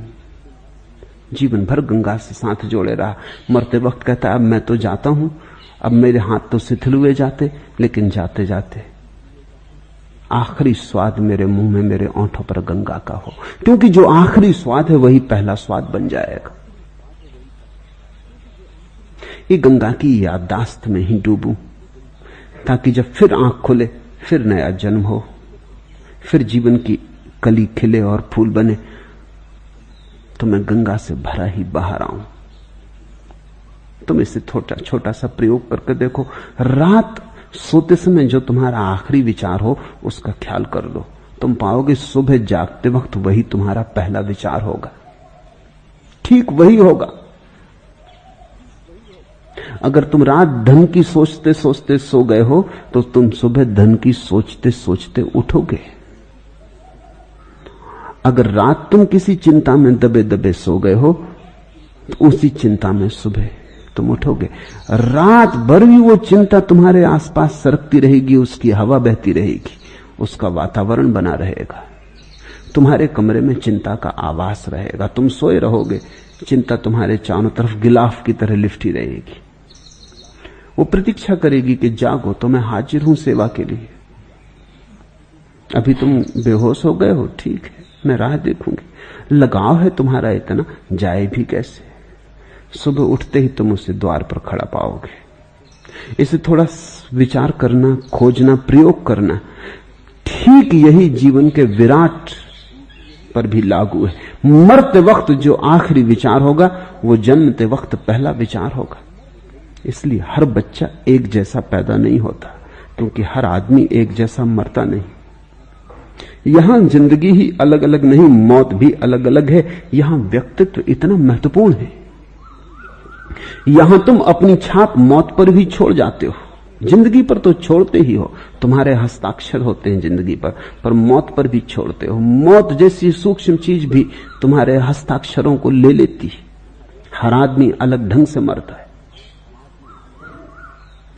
जीवन भर गंगा से साथ जोड़े रहा। मरते वक्त कहता अब मैं तो जाता हूं, अब मेरे हाथ तो शिथिल हुए जाते, लेकिन जाते जाते आखिरी स्वाद मेरे मुंह में, मेरे ओंठों पर गंगा का हो, क्योंकि जो आखिरी स्वाद है वही पहला स्वाद बन जाएगा। ये गंगा की याददाश्त में ही डूबूं, ताकि जब फिर आंख खुले, फिर नया जन्म हो, फिर जीवन की कली खिले और फूल बने, तो मैं गंगा से भरा ही बाहर आऊं। तुम इसे छोटा छोटा सा प्रयोग करके देखो। रात सोते समय जो तुम्हारा आखिरी विचार हो उसका ख्याल कर लो, तुम पाओगे सुबह जागते वक्त वही तुम्हारा पहला विचार होगा, ठीक वही होगा। अगर तुम रात धन की सोचते सोचते सो गए हो तो तुम सुबह धन की सोचते सोचते उठोगे। अगर रात तुम किसी चिंता में दबे दबे सो गए हो तो उसी चिंता में सुबह तुम उठोगे। रात भर भी वो चिंता तुम्हारे आसपास सरकती रहेगी, उसकी हवा बहती रहेगी, उसका वातावरण बना रहेगा। तुम्हारे कमरे में चिंता का आवास रहेगा। तुम सोए रहोगे, चिंता तुम्हारे चारों तरफ गिलाफ की तरह लिपटी रहेगी। वो प्रतीक्षा करेगी कि जागो, तो मैं हाजिर हूं सेवा के लिए। अभी तुम बेहोश हो गए हो, ठीक है, मैं राह देखूंगी। लगाव है तुम्हारा इतना, जाए भी कैसे। सुबह उठते ही तुम उसे द्वार पर खड़ा पाओगे। इसे थोड़ा विचार करना, खोजना, प्रयोग करना। ठीक यही जीवन के विराट पर भी लागू है। मरते वक्त जो आखिरी विचार होगा वो जन्मते वक्त पहला विचार होगा। इसलिए हर बच्चा एक जैसा पैदा नहीं होता, क्योंकि हर आदमी एक जैसा मरता नहीं। यहां जिंदगी ही अलग अलग नहीं, मौत भी अलग अलग है। यहां व्यक्तित्व इतना महत्वपूर्ण है। यहां तुम अपनी छाप मौत पर भी छोड़ जाते हो। जिंदगी पर तो छोड़ते ही हो, तुम्हारे हस्ताक्षर होते हैं जिंदगी पर मौत पर भी छोड़ते हो। मौत जैसी सूक्ष्म चीज भी तुम्हारे हस्ताक्षरों को ले लेती है। हर आदमी अलग ढंग से मरता है।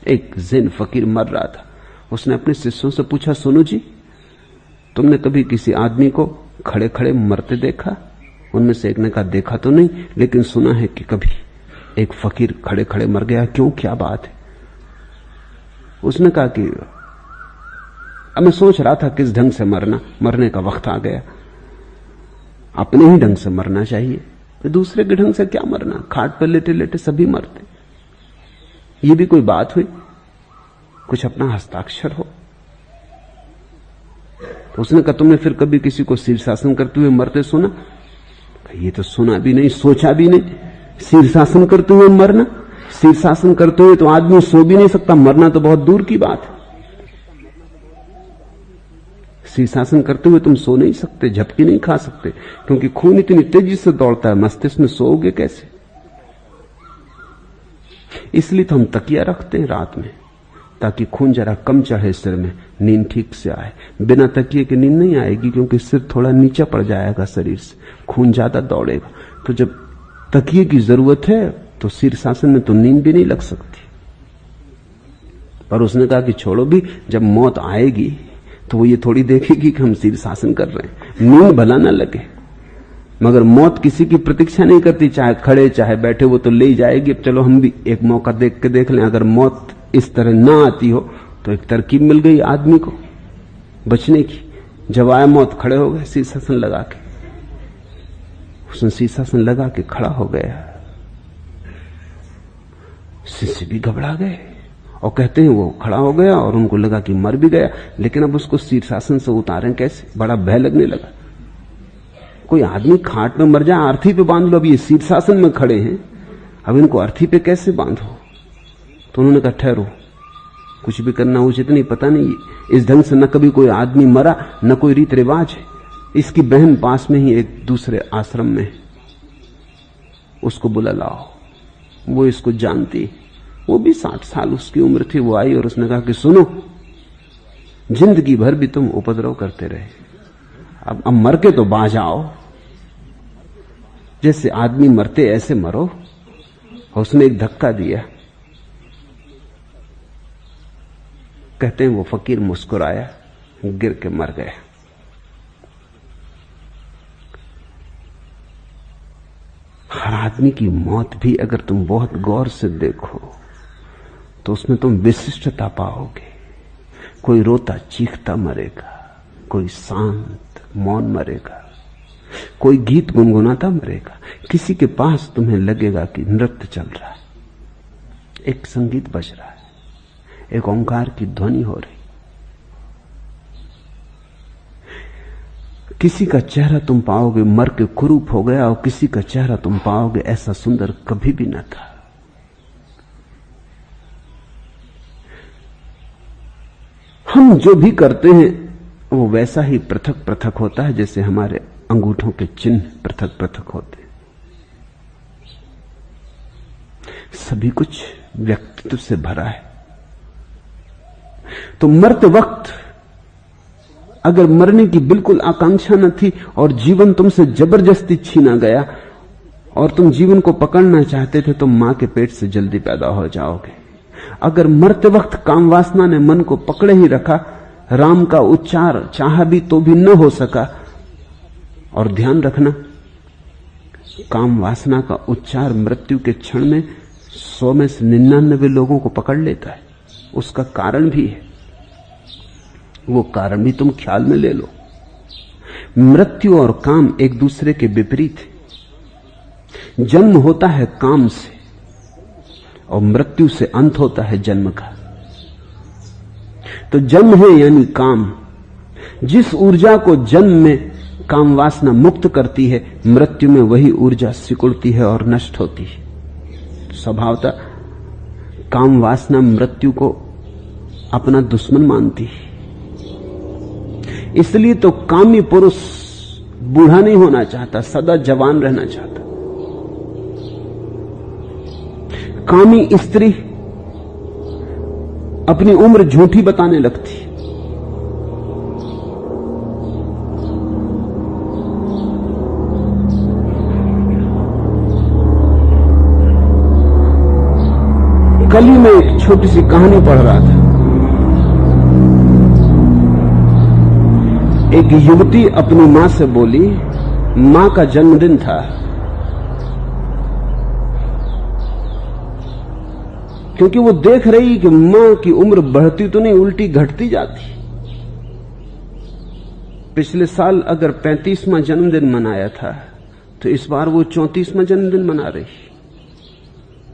एक ज़ेन फकीर मर रहा था। उसने अपने शिष्यों से पूछा, सुनो जी, तुमने कभी किसी आदमी को खड़े खड़े मरते देखा? उनमें से एक ने कहा, देखा तो नहीं, लेकिन सुना है कि कभी एक फकीर खड़े खड़े मर गया। क्यों, क्या बात है? उसने कहा कि अब मैं सोच रहा था किस ढंग से मरने का वक्त आ गया। अपने ही ढंग से मरना चाहिए, तो दूसरे के ढंग से क्या मरना? खाट पर लेटे लेटे सभी मरते, ये भी कोई बात हुई? कुछ अपना हस्ताक्षर हो। तो उसने कहा, तुमने फिर कभी किसी को शीर्षासन करते हुए मरते सुना? ये तो सुना भी नहीं, सोचा भी नहीं। शीर्षासन करते हुए मरना? शीर्षासन करते हुए तो आदमी सो भी नहीं सकता, मरना तो बहुत दूर की बात है। शीर्षासन करते हुए तुम सो नहीं सकते, झपकी नहीं खा सकते, क्योंकि खून इतनी तेजी से दौड़ता है, मस्तिष्क में सोओगे कैसे? इसलिए तो हम तकिया रखते हैं रात में, ताकि खून जरा कम चढ़े सिर में, नींद ठीक से आए। बिना तकिए की नींद नहीं आएगी, क्योंकि सिर थोड़ा नीचे पड़ जाएगा शरीर से, खून ज्यादा दौड़ेगा। तो जब तकिए की जरूरत है तो शीर्षासन में तो नींद भी नहीं लग सकती। पर उसने कहा कि छोड़ो भी, जब मौत आएगी तो वो ये थोड़ी देखेगी कि हम शीर्षासन कर रहे हैं, नींद भला ना लगे। मगर मौत किसी की प्रतीक्षा नहीं करती, चाहे खड़े चाहे बैठे, वो तो ले ही जाएगी। अब चलो हम भी एक मौका देख के देख लें। अगर मौत इस तरह ना आती हो तो एक तरकीब मिल गई आदमी को बचने की। जब आया मौत, खड़े हो गए शीर्षासन लगा के। उसने शीर्षासन लगा के खड़ा हो गया। शिष्य भी घबरा गए और कहते हैं वो खड़ा हो गया और उनको लगा कि मर भी गया, लेकिन अब उसको शीर्षासन से उतारें कैसे? बड़ा भय लगने लगा। कोई आदमी खाट में मर जाए, अर्थी पे बांध लो, अब ये शीर्षासन में खड़े हैं, अब इनको अर्थी पे कैसे बांधो? तो उन्होंने कहा, ठहरो, कुछ भी करना उचित नहीं, पता नहीं इस ढंग से न कभी कोई आदमी मरा, न कोई रीत रिवाज है। इसकी बहन पास में ही एक दूसरे आश्रम में, उसको बुला लाओ, वो इसको जानती। वो भी 60 साल उसकी उम्र थी। वो आई और उसने कहा कि सुनो, जिंदगी भर भी तुम उपद्रव करते रहे, अब मर के तो बाज आओ, जैसे आदमी मरते ऐसे मरो। और उसने एक धक्का दिया। कहते हैं वो फकीर मुस्कुराया, गिर के मर गया। हर आदमी की मौत भी अगर तुम बहुत गौर से देखो तो उसमें तुम विशिष्टता पाओगे। कोई रोता चीखता मरेगा, कोई शांत मौन मरेगा, कोई गीत गुनगुनाता मरेगा। किसी के पास तुम्हें लगेगा कि नृत्य चल रहा है, एक संगीत बज रहा है, एक ओंकार की ध्वनि हो रही। किसी का चेहरा तुम पाओगे मर के कुरूप हो गया, और किसी का चेहरा तुम पाओगे ऐसा सुंदर कभी भी न था। हम जो भी करते हैं वो वैसा ही पृथक पृथक होता है जैसे हमारे अंगूठों के चिन्ह पृथक पृथक होते हैं। सभी कुछ व्यक्तित्व से भरा है। तो मरते वक्त अगर मरने की बिल्कुल आकांक्षा न थी और जीवन तुमसे जबरदस्ती छीना गया और तुम जीवन को पकड़ना चाहते थे, तो मां के पेट से जल्दी पैदा हो जाओगे। अगर मरते वक्त काम वासना ने मन को पकड़े ही रखा, राम का उच्चार चाहा भी तो भी न हो सका। और ध्यान रखना, काम वासना का उच्चार मृत्यु के क्षण में 100 में से 99 लोगों को पकड़ लेता है। उसका कारण भी है, वो कारण भी तुम ख्याल में ले लो। मृत्यु और काम एक दूसरे के विपरीत है। जन्म होता है काम से और मृत्यु से अंत होता है जन्म का। तो जन्म है यानी काम। जिस ऊर्जा को जन्म में काम वासना मुक्त करती है, मृत्यु में वही ऊर्जा सिकुड़ती है और नष्ट होती है। स्वभावतः काम वासना मृत्यु को अपना दुश्मन मानती है, इसलिए तो कामी पुरुष बूढ़ा नहीं होना चाहता, सदा जवान रहना चाहता। कामी स्त्री अपनी उम्र झूठी बताने लगती। कल ही मैं एक छोटी सी कहानी पढ़ रहा था। एक युवती अपनी मां से बोली, मां का जन्मदिन था, क्योंकि वो देख रही कि मां की उम्र बढ़ती तो नहीं, उल्टी घटती जाती। पिछले साल अगर 35वां जन्मदिन मनाया था तो इस बार वो 34वां जन्मदिन मना रही।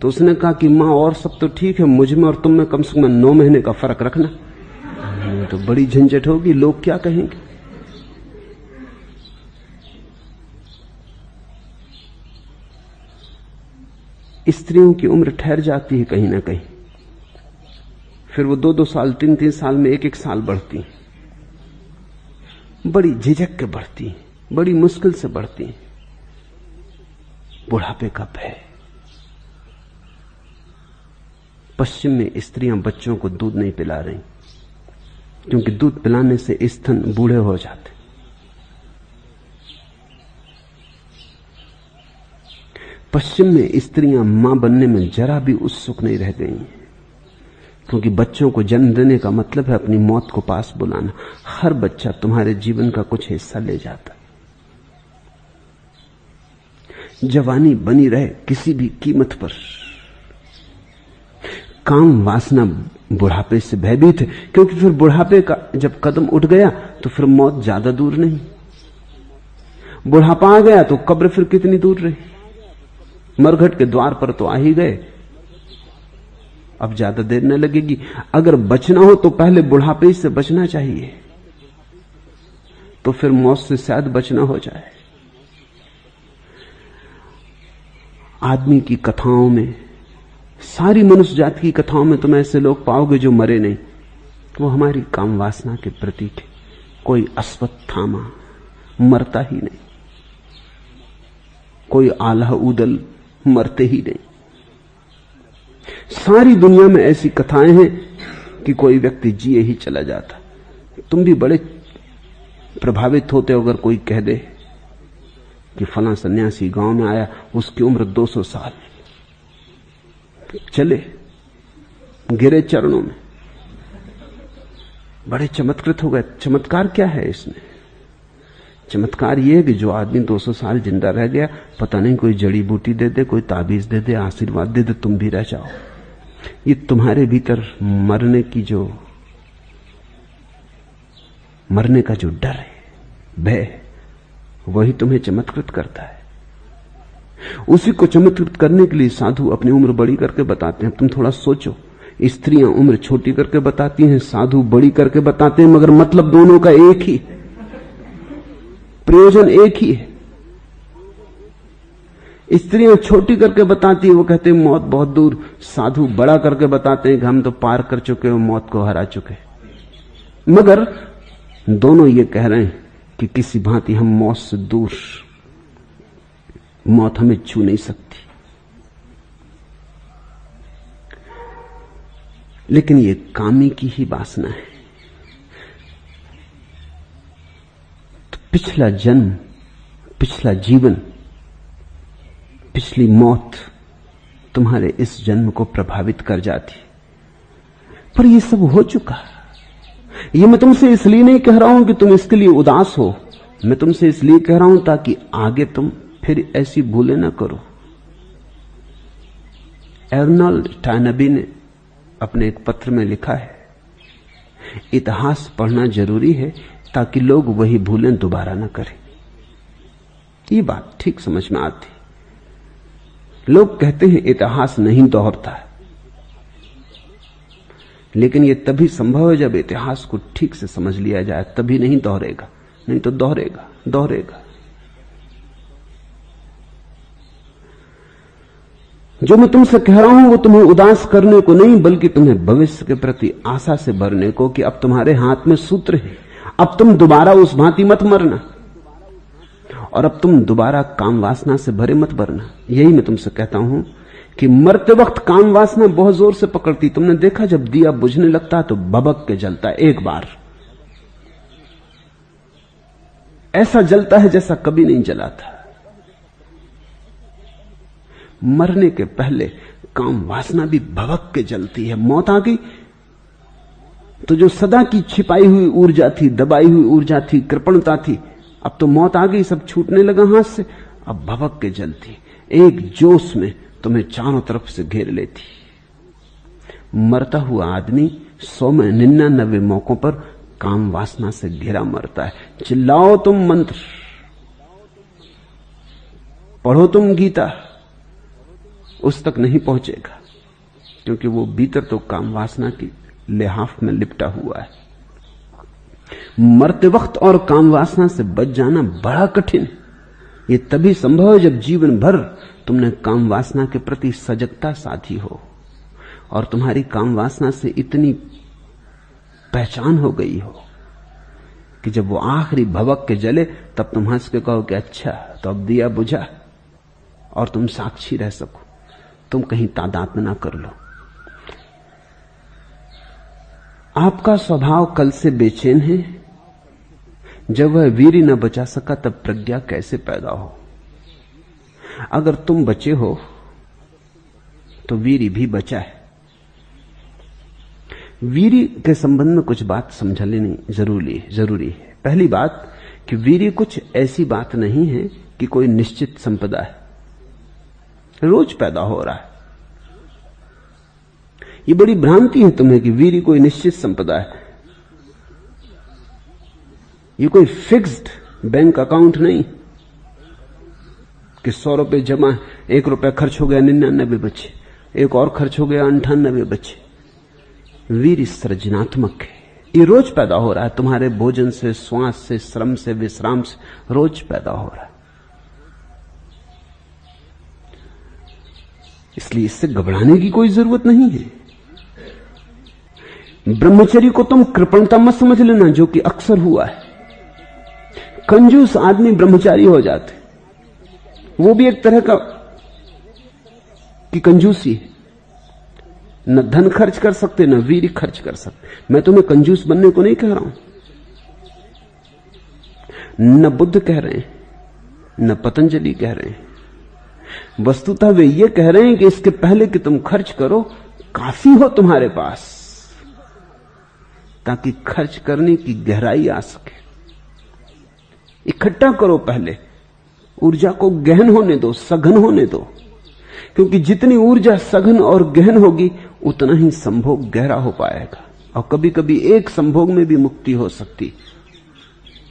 तो उसने कहा कि मां और सब तो ठीक है, मुझ में और तुम में कम से कम 9 महीने का फर्क रखना, तो बड़ी झंझट होगी, लोग क्या कहेंगे। स्त्रियों की उम्र ठहर जाती है कहीं ना कहीं, फिर वो 2-2 साल 3-3 साल में 1-1 साल बढ़ती, बड़ी झिझक के बढ़ती, बड़ी मुश्किल से बढ़ती। बुढ़ापे का भय। पश्चिम में स्त्रियां बच्चों को दूध नहीं पिला रही, क्योंकि दूध पिलाने से स्तन बूढ़े हो जाते। पश्चिम में स्त्रियां मां बनने में जरा भी उत्सुक नहीं रह गई, क्योंकि बच्चों को जन्म देने का मतलब है अपनी मौत को पास बुलाना। हर बच्चा तुम्हारे जीवन का कुछ हिस्सा ले जाता। जवानी बनी रहे किसी भी कीमत पर। काम वासना बुढ़ापे से भयभीत है, क्योंकि फिर बुढ़ापे का जब कदम उठ गया तो फिर मौत ज्यादा दूर नहीं। बुढ़ापा आ गया तो कब्र फिर कितनी दूर रही। मरघट के द्वार पर तो आ ही गए, अब ज्यादा देर न लगेगी। अगर बचना हो तो पहले बुढ़ापे से बचना चाहिए, तो फिर मौत से शायद बचना हो जाए। आदमी की कथाओं में, सारी मनुष्य जाति की कथाओं में तुम ऐसे लोग पाओगे जो मरे नहीं। वो हमारी काम वासना के प्रतीक है। कोई अश्वत्थामा मरता ही नहीं, कोई आल्हा ऊदल मरते ही नहीं। सारी दुनिया में ऐसी कथाएं हैं कि कोई व्यक्ति जिए ही चला जाता। तुम भी बड़े प्रभावित होते हो अगर कोई कह दे कि फलां सन्यासी गांव में आया, उसकी उम्र 200 साल, चले गिरे चरणों में, बड़े चमत्कृत हो गए। चमत्कार क्या है इसमें? चमत्कार यह है कि जो आदमी 200 साल जिंदा रह गया, पता नहीं कोई जड़ी बूटी दे दे, कोई ताबीज दे दे, आशीर्वाद दे दे, तुम भी रह जाओ। ये तुम्हारे भीतर मरने का जो डर है, भय, वही तुम्हें चमत्कृत करता है। उसी को चमत्कृत करने के लिए साधु अपनी उम्र बड़ी करके बताते हैं। तुम थोड़ा सोचो, स्त्रियां उम्र छोटी करके बताती हैं, साधु बड़ी करके बताते हैं, मगर मतलब दोनों का एक ही, प्रयोजन एक ही है। स्त्रियां छोटी करके बताती है, वो कहते हैं मौत बहुत दूर। साधु बड़ा करके बताते हैं कि हम तो पार कर चुके हो, मौत को हरा चुके। मगर दोनों ये कह रहे हैं कि किसी भांति हम मौत से दूर, मौत हमें छू नहीं सकती। लेकिन ये कामी की ही वासना है। तो पिछला जन्म, पिछला जीवन, पिछली मौत तुम्हारे इस जन्म को प्रभावित कर जाती। पर ये सब हो चुका। ये मैं तुमसे इसलिए नहीं कह रहा हूं कि तुम इसके लिए उदास हो, मैं तुमसे इसलिए कह रहा हूं ताकि आगे तुम फिर ऐसी भूलें ना करो। एर्नोल्ड टॉयनबी ने अपने एक पत्र में लिखा है, इतिहास पढ़ना जरूरी है ताकि लोग वही भूलें दोबारा ना करें। ये बात ठीक समझ में आती। लोग कहते हैं इतिहास नहीं दोहरता है, लेकिन यह तभी संभव है जब इतिहास को ठीक से समझ लिया जाए, तभी नहीं दोहरेगा, नहीं तो दोहरेगा। जो मैं तुमसे कह रहा हूं वो तुम्हें उदास करने को नहीं, बल्कि तुम्हें भविष्य के प्रति आशा से भरने को, कि अब तुम्हारे हाथ में सूत्र है। अब तुम दोबारा उस भांति मत मरना, और अब तुम दोबारा काम वासना से भरे मत भरना। यही मैं तुमसे कहता हूं कि मरते वक्त काम वासना बहुत जोर से पकड़ती। तुमने देखा जब दिया बुझने लगता तो भभक के जलता है, एक बार ऐसा जलता है जैसा कभी नहीं जला था। मरने के पहले काम वासना भी भभक के जलती है। मौत आ गई तो जो सदा की छिपाई हुई ऊर्जा थी, दबाई हुई ऊर्जा थी, कृपणता थी, अब तो मौत आ गई, सब छूटने लगा हाथ से, अब भभक के जलती, एक जोश में तुम्हें चारों तरफ से घेर लेती। मरता हुआ आदमी 100 में 99 मौकों पर काम वासना से घिरा मरता है। चिल्लाओ तुम मंत्र, पढ़ो तुम गीता, उस तक नहीं पहुंचेगा, क्योंकि वो भीतर तो काम वासना की लिहाफ में लिपटा हुआ है। मरते वक्त और काम वासना से बच जाना बड़ा कठिन। ये तभी संभव है जब जीवन भर तुमने काम वासना के प्रति सजगता साधी हो और तुम्हारी काम वासना से इतनी पहचान हो गई हो कि जब वो आखिरी भवक के जले तब तुम हंस के कहो कि अच्छा तो अब दिया बुझा, और तुम साक्षी रह सको, तुम कहीं तादात्म्य ना कर लो। आपका स्वभाव कल से बेचैन है। जब वह वीर न बचा सका तब प्रज्ञा कैसे पैदा हो। अगर तुम बचे हो तो वीर भी बचा है। वीर के संबंध में कुछ बात समझ लेनी जरूरी है। पहली बात कि वीर कुछ ऐसी बात नहीं है कि कोई निश्चित संपदा है, रोज पैदा हो रहा है। ये बड़ी भ्रांति है तुम्हें कि वीर कोई निश्चित संपदा है। ये कोई फिक्स्ड बैंक अकाउंट नहीं कि 100 रुपए जमा, 1 रुपया खर्च हो गया 99 बचे, एक और खर्च हो गया 98 बचे। वीर सृजनात्मक है, ये रोज पैदा हो रहा है। तुम्हारे भोजन से, श्वास से, श्रम से, विश्राम से रोज पैदा हो रहा है। इसलिए इससे घबराने की कोई जरूरत नहीं है। ब्रह्मचर्य को तुम कृपणता मत समझ लेना, जो कि अक्सर हुआ है। कंजूस आदमी ब्रह्मचारी हो जाते, वो भी एक तरह का की कंजूसी है। न धन खर्च कर सकते, न वीर खर्च कर सकते। मैं तुम्हें कंजूस बनने को नहीं कह रहा हूं, न बुद्ध कह रहे हैं, न पतंजलि कह रहे हैं। वस्तुतः वे ये कह रहे हैं कि इसके पहले कि तुम खर्च करो, काफी हो तुम्हारे पास, ताकि खर्च करने की गहराई आ सके। इकट्ठा करो पहले, ऊर्जा को गहन होने दो, सघन होने दो, क्योंकि जितनी ऊर्जा सघन और गहन होगी उतना ही संभोग गहरा हो पाएगा। और कभी कभी एक संभोग में भी मुक्ति हो सकती।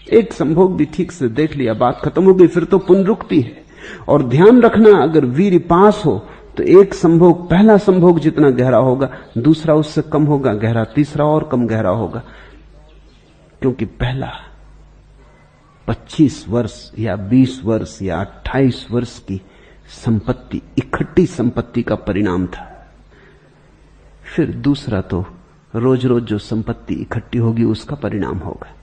एक संभोग भी ठीक से देख लिया, बात खत्म हो गई, फिर तो पुनरुक्ति है। और ध्यान रखना, अगर वीर पास हो तो एक संभोग, पहला संभोग जितना गहरा होगा, दूसरा उससे कम होगा गहरा, तीसरा और कम गहरा होगा, क्योंकि पहला 25 वर्ष या 20 वर्ष या 28 वर्ष की संपत्ति, इकट्ठी संपत्ति का परिणाम था। फिर दूसरा तो रोज रोज जो संपत्ति इकट्ठी होगी उसका परिणाम होगा।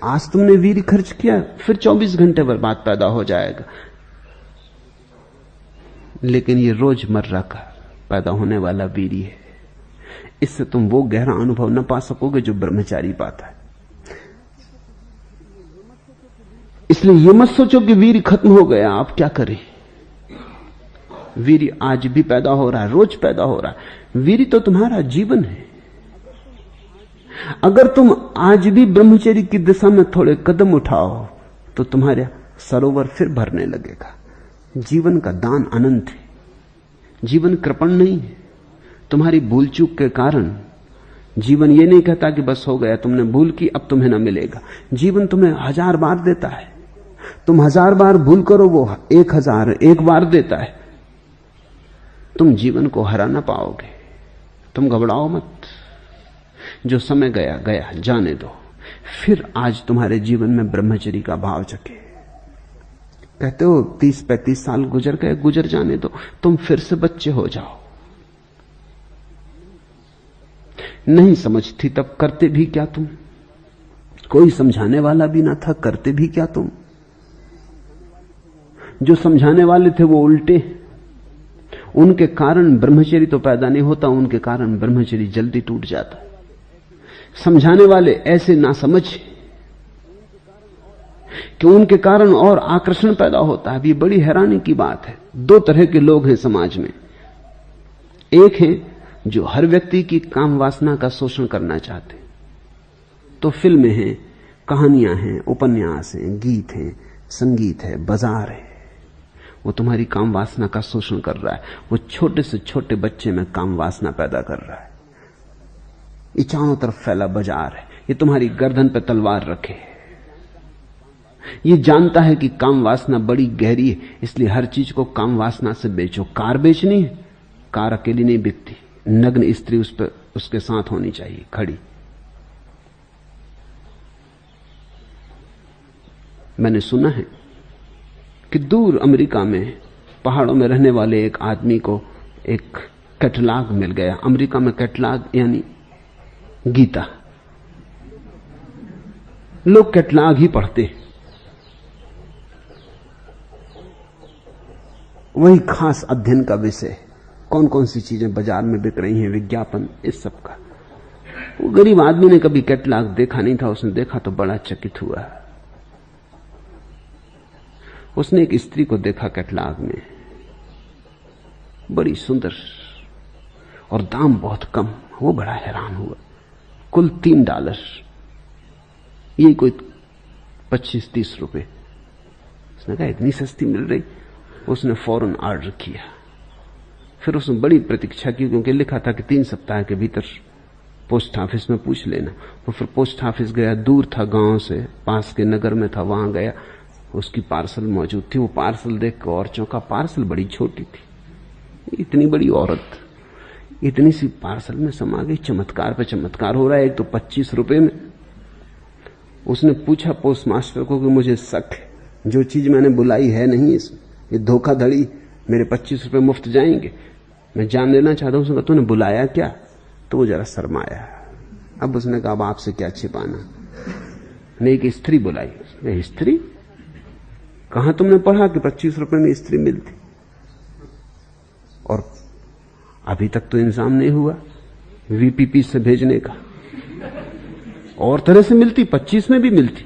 आज तुमने वीर खर्च किया, फिर 24 घंटे पर बात पैदा हो जाएगा। लेकिन ये रोजमर्रा का पैदा होने वाला वीरी है। इससे तुम वो गहरा अनुभव न पा सकोगे जो ब्रह्मचारी पाता है। इसलिए ये मत सोचो कि वीर खत्म हो गया, आप क्या करें। वीर आज भी पैदा हो रहा है, रोज पैदा हो रहा है। वीर तो तुम्हारा जीवन है। अगर तुम आज भी ब्रह्मचर्य की दिशा में थोड़े कदम उठाओ तो तुम्हारा सरोवर फिर भरने लगेगा। जीवन का दान अनंत है, जीवन कृपण नहीं है। तुम्हारी भूल चूक के कारण जीवन ये नहीं कहता कि बस हो गया, तुमने भूल की अब तुम्हें ना मिलेगा। जीवन तुम्हें 1000 बार देता है। तुम 1000 बार भूल करो, वो 1001 बार देता है। तुम जीवन को हरा ना पाओगे। तुम घबराओ मत, जो समय गया गया, जाने दो। फिर आज तुम्हारे जीवन में ब्रह्मचर्य का भाव जगे। कहते हो 30-35 साल गुजर गए, गुजर जाने दो, तुम फिर से बच्चे हो जाओ। नहीं समझती तब करते भी क्या तुम? कोई समझाने वाला भी ना था, करते भी क्या तुम? जो समझाने वाले थे वो उल्टे, उनके कारण ब्रह्मचर्य तो पैदा नहीं होता, उनके कारण ब्रह्मचर्य जल्दी टूट जाता। समझाने वाले ऐसे ना समझ कि उनके कारण और आकर्षण पैदा होता है। ये बड़ी हैरानी की बात है। दो तरह के लोग हैं समाज में। एक है जो हर व्यक्ति की काम वासना का शोषण करना चाहते, तो फिल्में हैं, कहानियां हैं, उपन्यास हैं, गीत हैं, संगीत है, बाजार है, वो तुम्हारी काम वासना का शोषण कर रहा है। वो छोटे से छोटे बच्चे में काम वासना पैदा कर रहा है। ये चारों तरफ फैला बाजार है, ये तुम्हारी गर्दन पर तलवार रखे, ये जानता है कि काम वासना बड़ी गहरी है, इसलिए हर चीज को काम वासना से बेचो। कार बेचनी है, कार अकेली नहीं बिकती, नग्न स्त्री उस पर उसके साथ होनी चाहिए खड़ी। मैंने सुना है कि दूर अमेरिका में पहाड़ों में रहने वाले एक आदमी को एक कैटलॉग मिल गया। अमेरिका में कैटलॉग यानी गीता, लोग कैटलॉग ही पढ़ते, वही खास अध्ययन का विषय, कौन कौन सी चीजें बाजार में बिक रही हैं, विज्ञापन, इस सब का। वो गरीब आदमी ने कभी कैटलॉग देखा नहीं था, उसने देखा तो बड़ा चकित हुआ। उसने एक स्त्री को देखा कैटलॉग में, बड़ी सुंदर और दाम बहुत कम। वो बड़ा हैरान हुआ, कुल $3, ये कोई 25-30 रुपए। उसने कहा इतनी सस्ती मिल रही। उसने फौरन ऑर्डर किया। फिर उसने बड़ी प्रतीक्षा की, क्योंकि लिखा था कि 3 सप्ताह के भीतर पोस्ट ऑफिस में पूछ लेना। वो फिर पोस्ट ऑफिस गया, दूर था गांव से, पास के नगर में था, वहां गया, उसकी पार्सल मौजूद थी। वो पार्सल देख कर और चौंका, पार्सल बड़ी छोटी थी। इतनी बड़ी औरत इतनी सी पार्सल में समा गई। चमत्कार पे चमत्कार हो रहा है। एक तो 25 रुपए में। उसने पूछा पोस्ट मास्टर को कि मुझे शक है, जो चीज मैंने बुलाई है नहीं इसमें, ये धोखाधड़ी, मेरे 25 रुपए मुफ्त जाएंगे, मैं जान लेना चाहता हूं। उसने कहा तूने बुलाया क्या? तो वो जरा शर्माया। अब उसने कहा अब आपसे क्या छिपाना, ने एक स्त्री बुलाई। स्त्री? कहां तुमने पढ़ा कि 25 रुपए में स्त्री मिलती? और अभी तक तो इंतजाम नहीं हुआ वीपीपी से भेजने का। और तरह से मिलती, 25 में भी मिलती,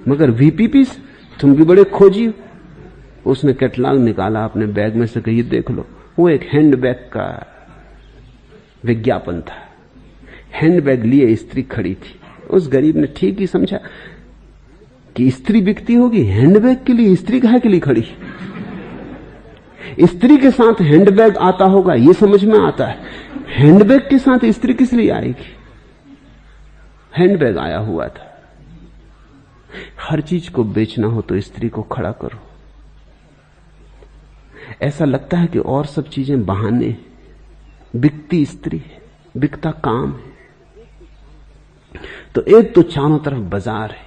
मगर वीपीपी से तुम भी बड़े खोजी। उसने कैटलॉग निकाला अपने बैग में से, कही देख लो। वो एक हैंडबैग का विज्ञापन था। हैंडबैग लिए स्त्री खड़ी थी। उस गरीब ने ठीक ही समझा कि स्त्री बिकती होगी, हैंडबैग के लिए स्त्री काहे के लिए खड़ी? स्त्री के साथ हैंडबैग आता होगा, ये समझ में आता है। हैंडबैग के साथ स्त्री किस लिए आएगी? हैंडबैग आया हुआ था। हर चीज को बेचना हो तो स्त्री को खड़ा करो। ऐसा लगता है कि और सब चीजें बहाने, बिकती स्त्री है, बिकता काम है। तो एक तो चारों तरफ बाजार है,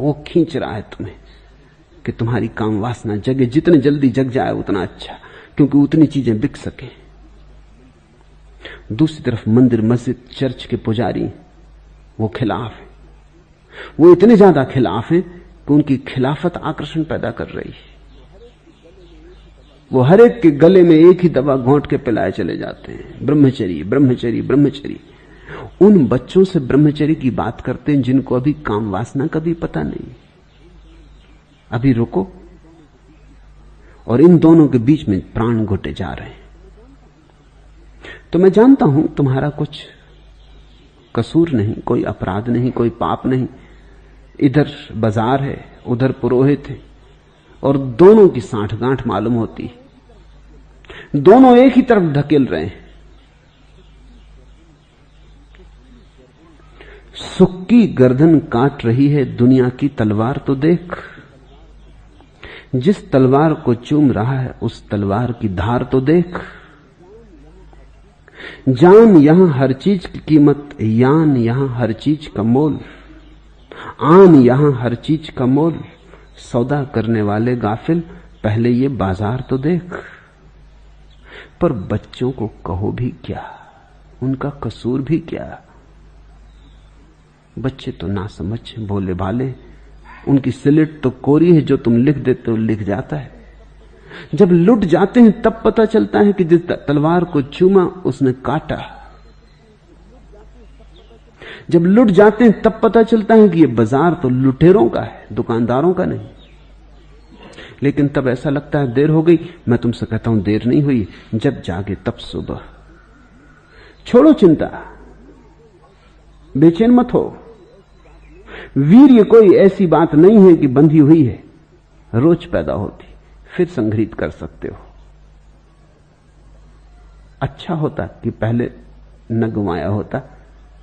वो खींच रहा है तुम्हें कि तुम्हारी काम वासना जगे, जितने जल्दी जग जाए उतना अच्छा, क्योंकि उतनी चीजें बिक सके। दूसरी तरफ मंदिर, मस्जिद, चर्च के पुजारी वो खिलाफ है। वो इतने ज्यादा खिलाफ हैं कि उनकी खिलाफत आकर्षण पैदा कर रही है। वो हर एक के गले में एक ही दवा घोंट के पिलाए चले जाते हैं, ब्रह्मचर्य ब्रह्मचर्य ब्रह्मचर्य। उन बच्चों से ब्रह्मचर्य की बात करते हैं जिनको अभी काम वासना का भी पता नहीं। अभी रुको। और इन दोनों के बीच में प्राण घुटे जा रहे हैं। तो मैं जानता हूं तुम्हारा कुछ कसूर नहीं, कोई अपराध नहीं, कोई पाप नहीं। इधर बाजार है, उधर पुरोहित है, और दोनों की साठगांठ मालूम होती है। दोनों एक ही तरफ धकेल रहे हैं। सुख की गर्दन काट रही है दुनिया की तलवार, तो देख। जिस तलवार को चूम रहा है उस तलवार की धार तो देख। जान यहां हर चीज की कीमत, यान यहां हर चीज का मोल, आन यहां हर चीज का मोल, सौदा करने वाले गाफिल, पहले ये बाजार तो देख। पर बच्चों को कहो भी क्या, उनका कसूर भी क्या? बच्चे तो ना समझ भोले भाले, उनकी स्लेट तो कोरी है, जो तुम लिख देते हो लिख जाता है। जब लुट जाते हैं तब पता चलता है कि जिस तलवार को चूमा उसने काटा। जब लुट जाते हैं तब पता चलता है कि यह बाजार तो लुटेरों का है, दुकानदारों का नहीं। लेकिन तब ऐसा लगता है देर हो गई। मैं तुमसे कहता हूं देर नहीं हुई, जब जागे तब सुबह। छोड़ो चिंता, बेचैन मत हो। वीर्य कोई ऐसी बात नहीं है कि बंधी हुई है, रोज पैदा होती, फिर संग्रहित कर सकते हो। अच्छा होता कि पहले न गंवाया होता,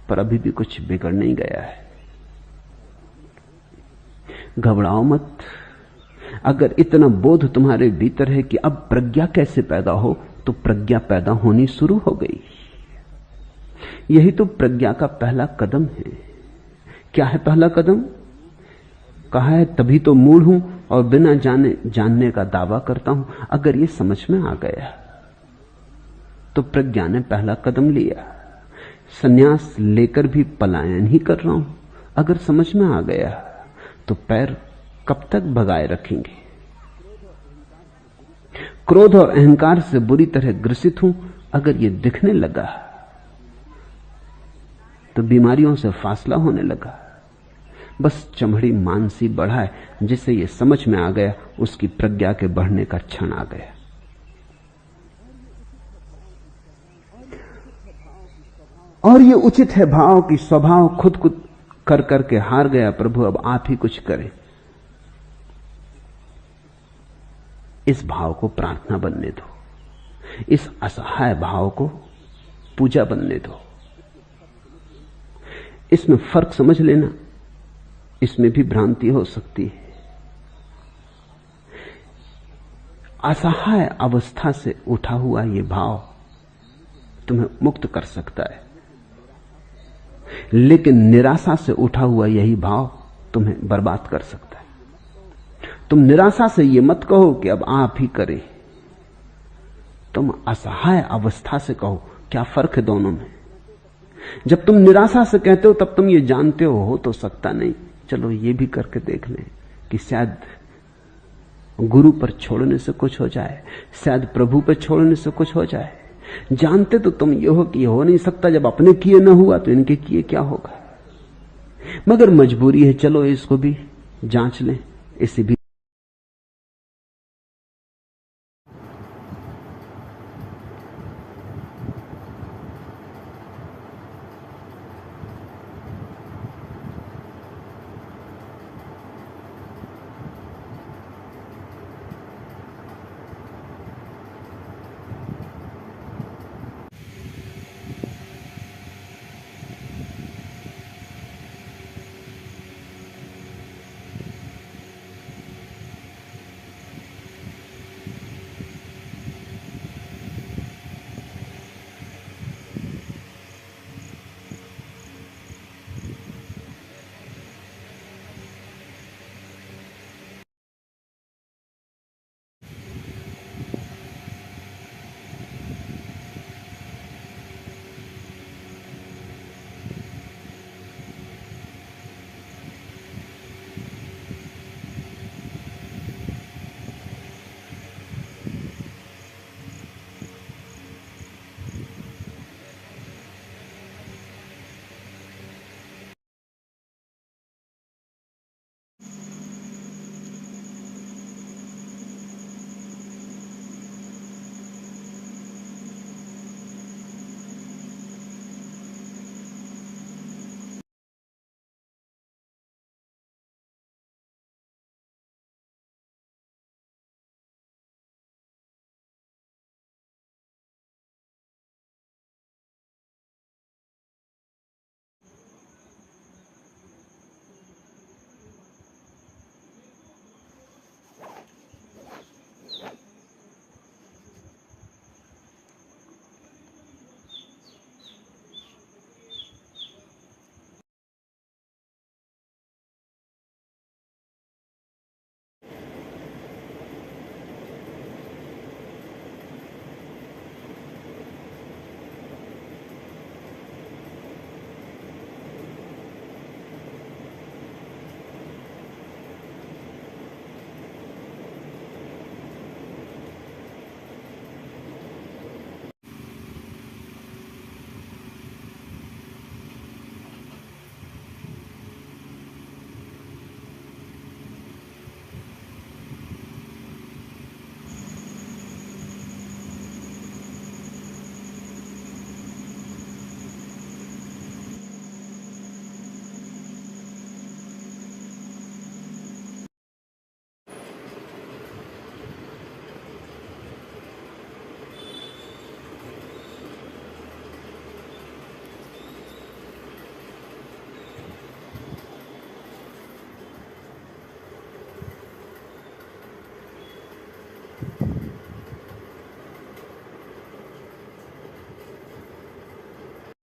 पर अभी भी कुछ बिगड़ नहीं गया है। घबराओ मत। अगर इतना बोध तुम्हारे भीतर है कि अब प्रज्ञा कैसे पैदा हो, तो प्रज्ञा पैदा होनी शुरू हो गई। यही तो प्रज्ञा का पहला कदम है। क्या है पहला कदम? कहा है तभी तो मूढ़ हूं और बिना जाने जानने का दावा करता हूं। अगर ये समझ में आ गया तो प्रज्ञा ने पहला कदम लिया। संन्यास लेकर भी पलायन ही कर रहा हूं। अगर समझ में आ गया तो पैर कब तक भगाए रखेंगे? क्रोध और अहंकार से बुरी तरह ग्रसित हूं। अगर ये दिखने लगा तो बीमारियों से फासला होने लगा। बस चमड़ी मानसी बढ़ाए। जिसे ये समझ में आ गया उसकी प्रज्ञा के बढ़ने का क्षण आ गया। और ये उचित है भाव की स्वभाव खुद कर करके हार गया। प्रभु अब आप ही कुछ करें। इस भाव को प्रार्थना बनने दो, इस असहाय भाव को पूजा बनने दो। इसमें फर्क समझ लेना, इसमें भी भ्रांति हो सकती है। असहाय अवस्था से उठा हुआ यह भाव तुम्हें मुक्त कर सकता है, लेकिन निराशा से उठा हुआ यही भाव तुम्हें बर्बाद कर सकता है। तुम निराशा से यह मत कहो कि अब आप ही करें, तुम असहाय अवस्था से कहो। क्या फर्क है दोनों में? जब तुम निराशा से कहते हो तब तुम ये जानते हो तो सकता नहीं। चलो ये भी करके देख लें कि शायद गुरु पर छोड़ने से कुछ हो जाए, शायद प्रभु पर छोड़ने से कुछ हो जाए। जानते तो तुम ये हो कि ये हो नहीं सकता। जब अपने किए न हुआ तो इनके किए क्या होगा? मगर मजबूरी है, चलो इसको भी जांच लें, इसे भी